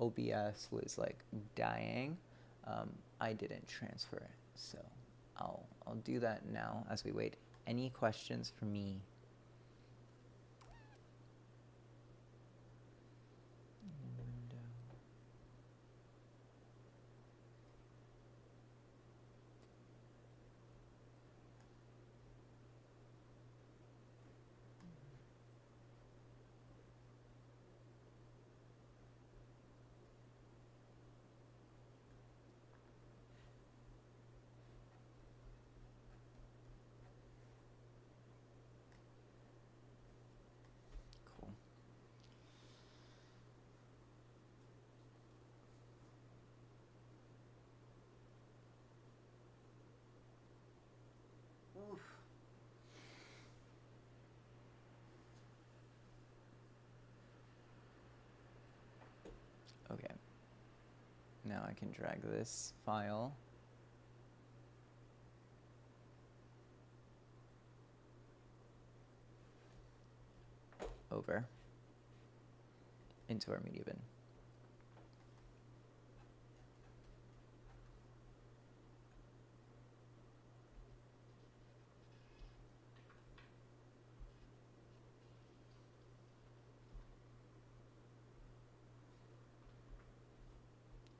OBS was like dying, I didn't transfer it. So I'll do that now as we wait. Any questions for me? Oof. Okay. Now I can drag this file over into our media bin.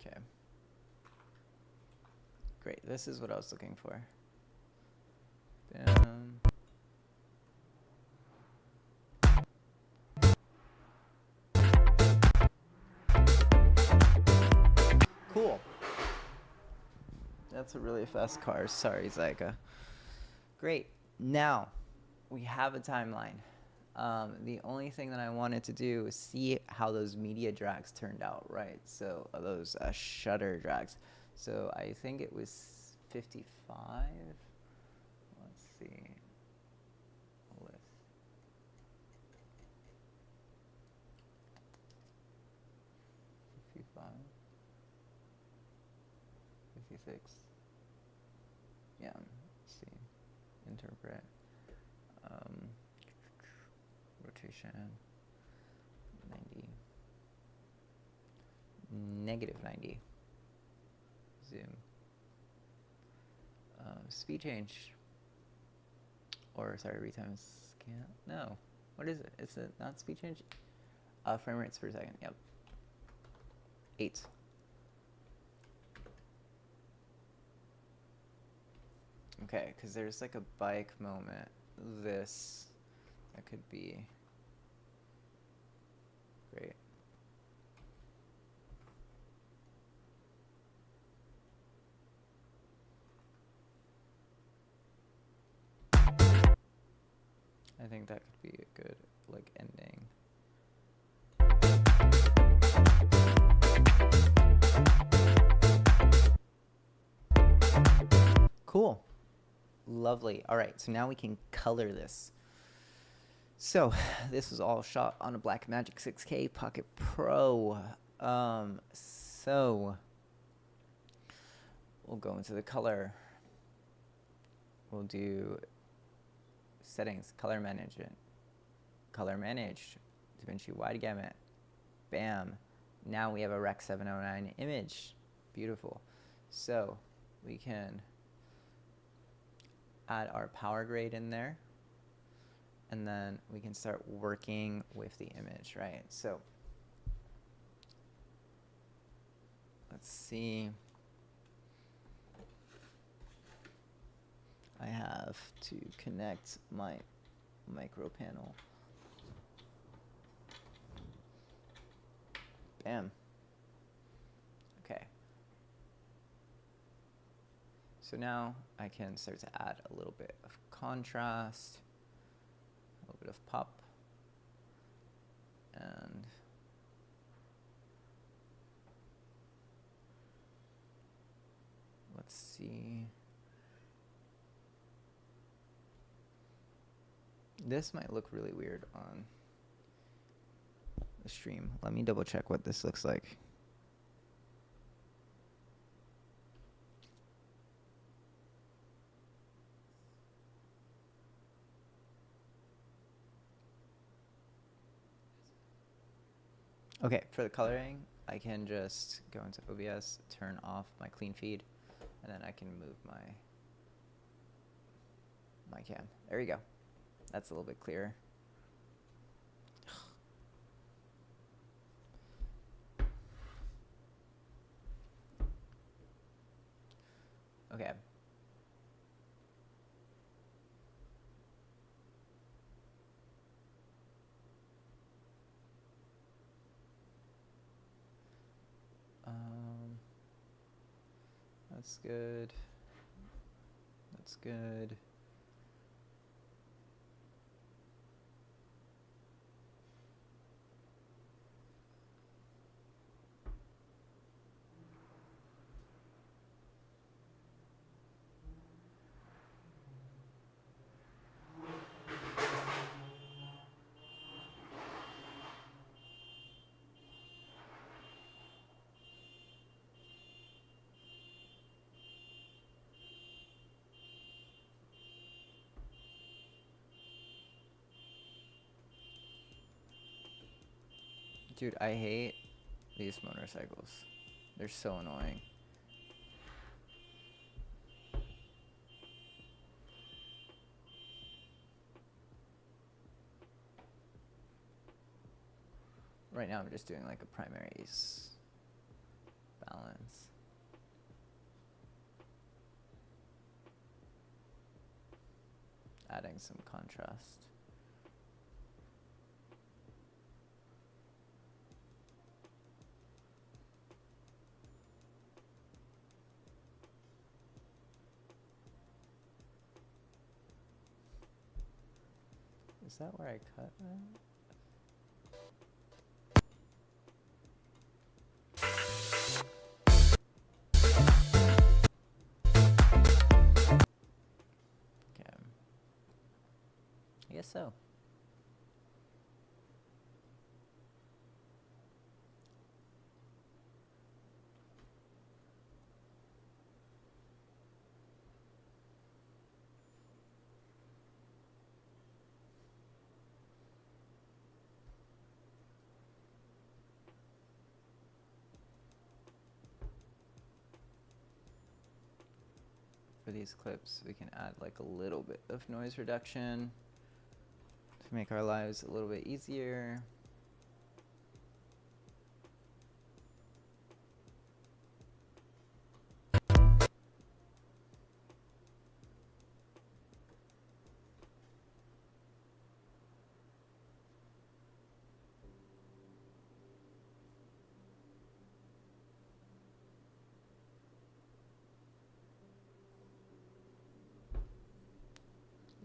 Okay. Great. This is what I was looking for. Cool. That's a really fast car. Sorry, Zyka. Great. Now we have a timeline. The only thing that I wanted to do is see how those media drags turned out, right? So those shutter drags. So I think it was 55. Let's see. List. 66. Yeah, let's see. Interpret. Rotation. 90. Negative 90. Zoom. Speed change. Or, sorry, retimes scan. No. What is it? Is it not speed change? Frame rates per second. Yep. 8. Okay, because there's like a bike moment. This. That could be great. I think that could be a good, like, ending. Cool. Lovely. All right, so now we can color this. So this was all shot on a Blackmagic 6K Pocket Pro. So we'll go into the color. We'll do settings, color management, color manage, DaVinci wide gamut. Bam. Now we have a Rec 709 image. Beautiful. So we can add our power grade in there, and then we can start working with the image, right? So let's see. I have to connect my micro panel. Bam. Okay. So now I can start to add a little bit of contrast, a little bit of pop, and let's see. This might look really weird on the stream. Let me double check what this looks like. Okay, for the coloring, I can just go into OBS, turn off my clean feed, and then I can move my cam. There you go. That's a little bit clearer. Okay. That's good. That's good. Dude, I hate these motorcycles. They're so annoying. Right now I'm just doing like a primaries balance. Adding some contrast. Is that where I cut that? Okay. I guess so. for these clips, we can add like a little bit of noise reduction to make our lives a little bit easier.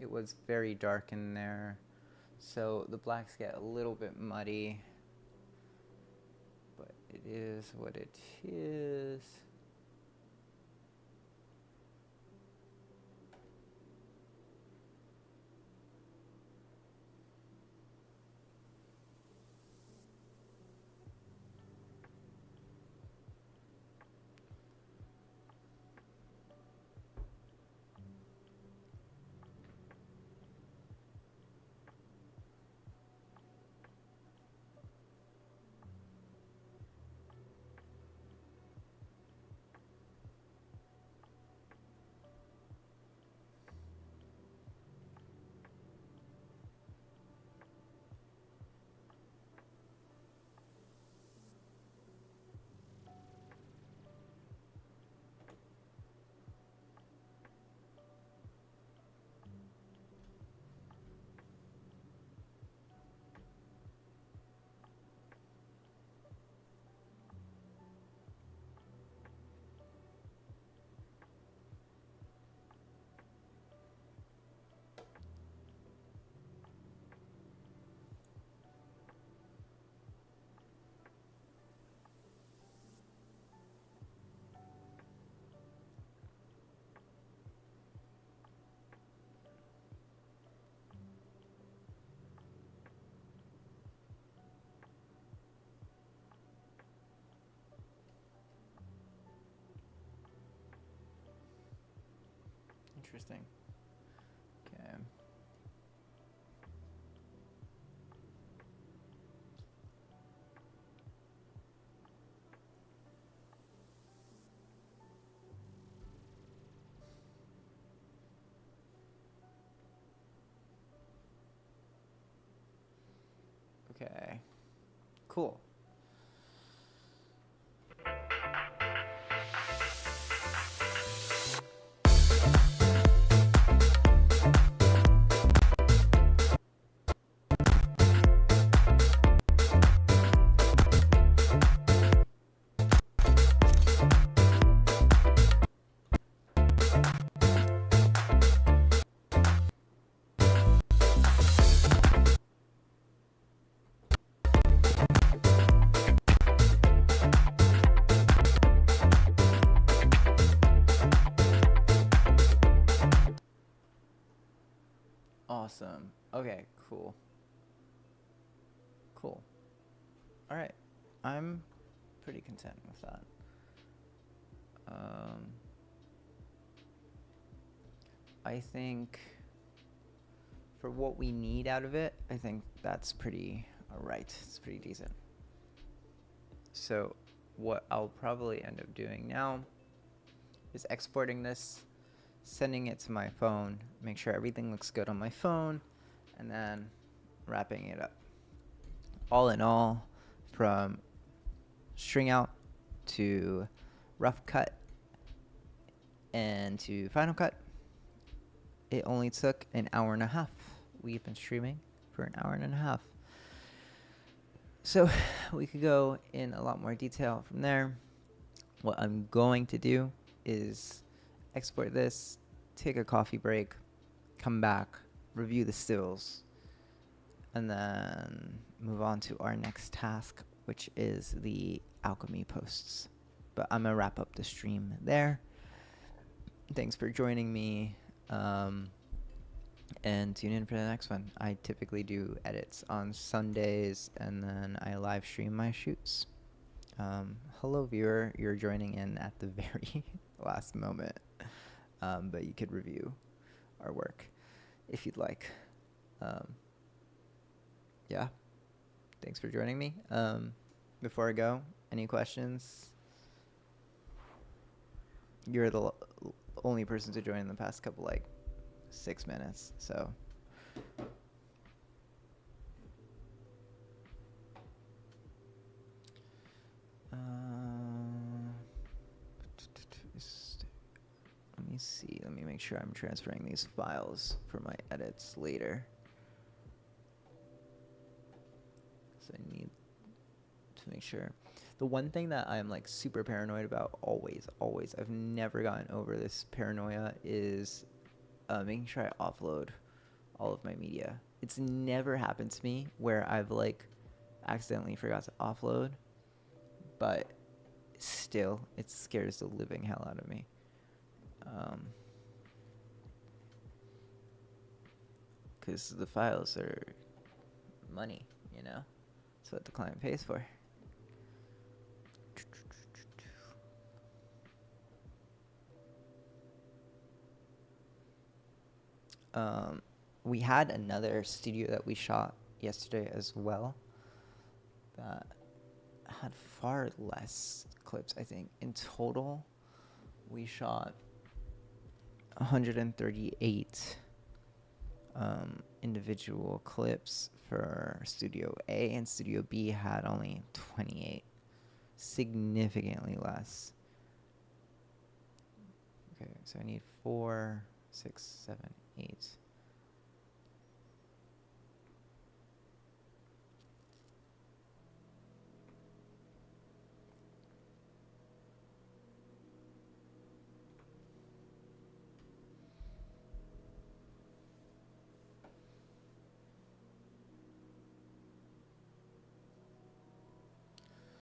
It was very dark in there, so the blacks get a little bit muddy, but it is what it is. Interesting. Okay. Okay. Cool. Awesome. Okay, cool. Cool. All right. I'm pretty content with that. I think for what we need out of it, I think that's pretty alright. It's pretty decent. So what I'll probably end up doing now is exporting this, sending it to my phone, make sure everything looks good on my phone, and then wrapping it up. All in all, from string out to rough cut and to Final Cut, it only took an hour and a half. We've been streaming for an hour and a half. So we could go in a lot more detail from there. What I'm going to do is export this, take a coffee break, come back, review the stills, and then move on to our next task, which is the alchemy posts. But I'm gonna wrap up the stream there. Thanks for joining me, and tune in for the next one. I typically do edits on Sundays, and then I live stream my shoots. Hello viewer, you're joining in at the very last moment, but you could review our work if you'd like. Yeah, thanks for joining me. Before I go, any questions? You're the only person to join in the past couple, like, 6 minutes, so. Let me see. Let me make sure I'm transferring these files for my edits later. So I need to make sure. The one thing that I'm like super paranoid about always, I've never gotten over this paranoia is making sure I offload all of my media. It's never happened to me where I've like accidentally forgot to offload, but still it scares the living hell out of me. Because the files are money, you know? That's what the client pays for. We had another studio that we shot yesterday as well that had far less clips. I think in total we shot 138 individual clips for Studio A, and Studio B had only 28, significantly less. Okay, so I need 4, 6, 7, 8.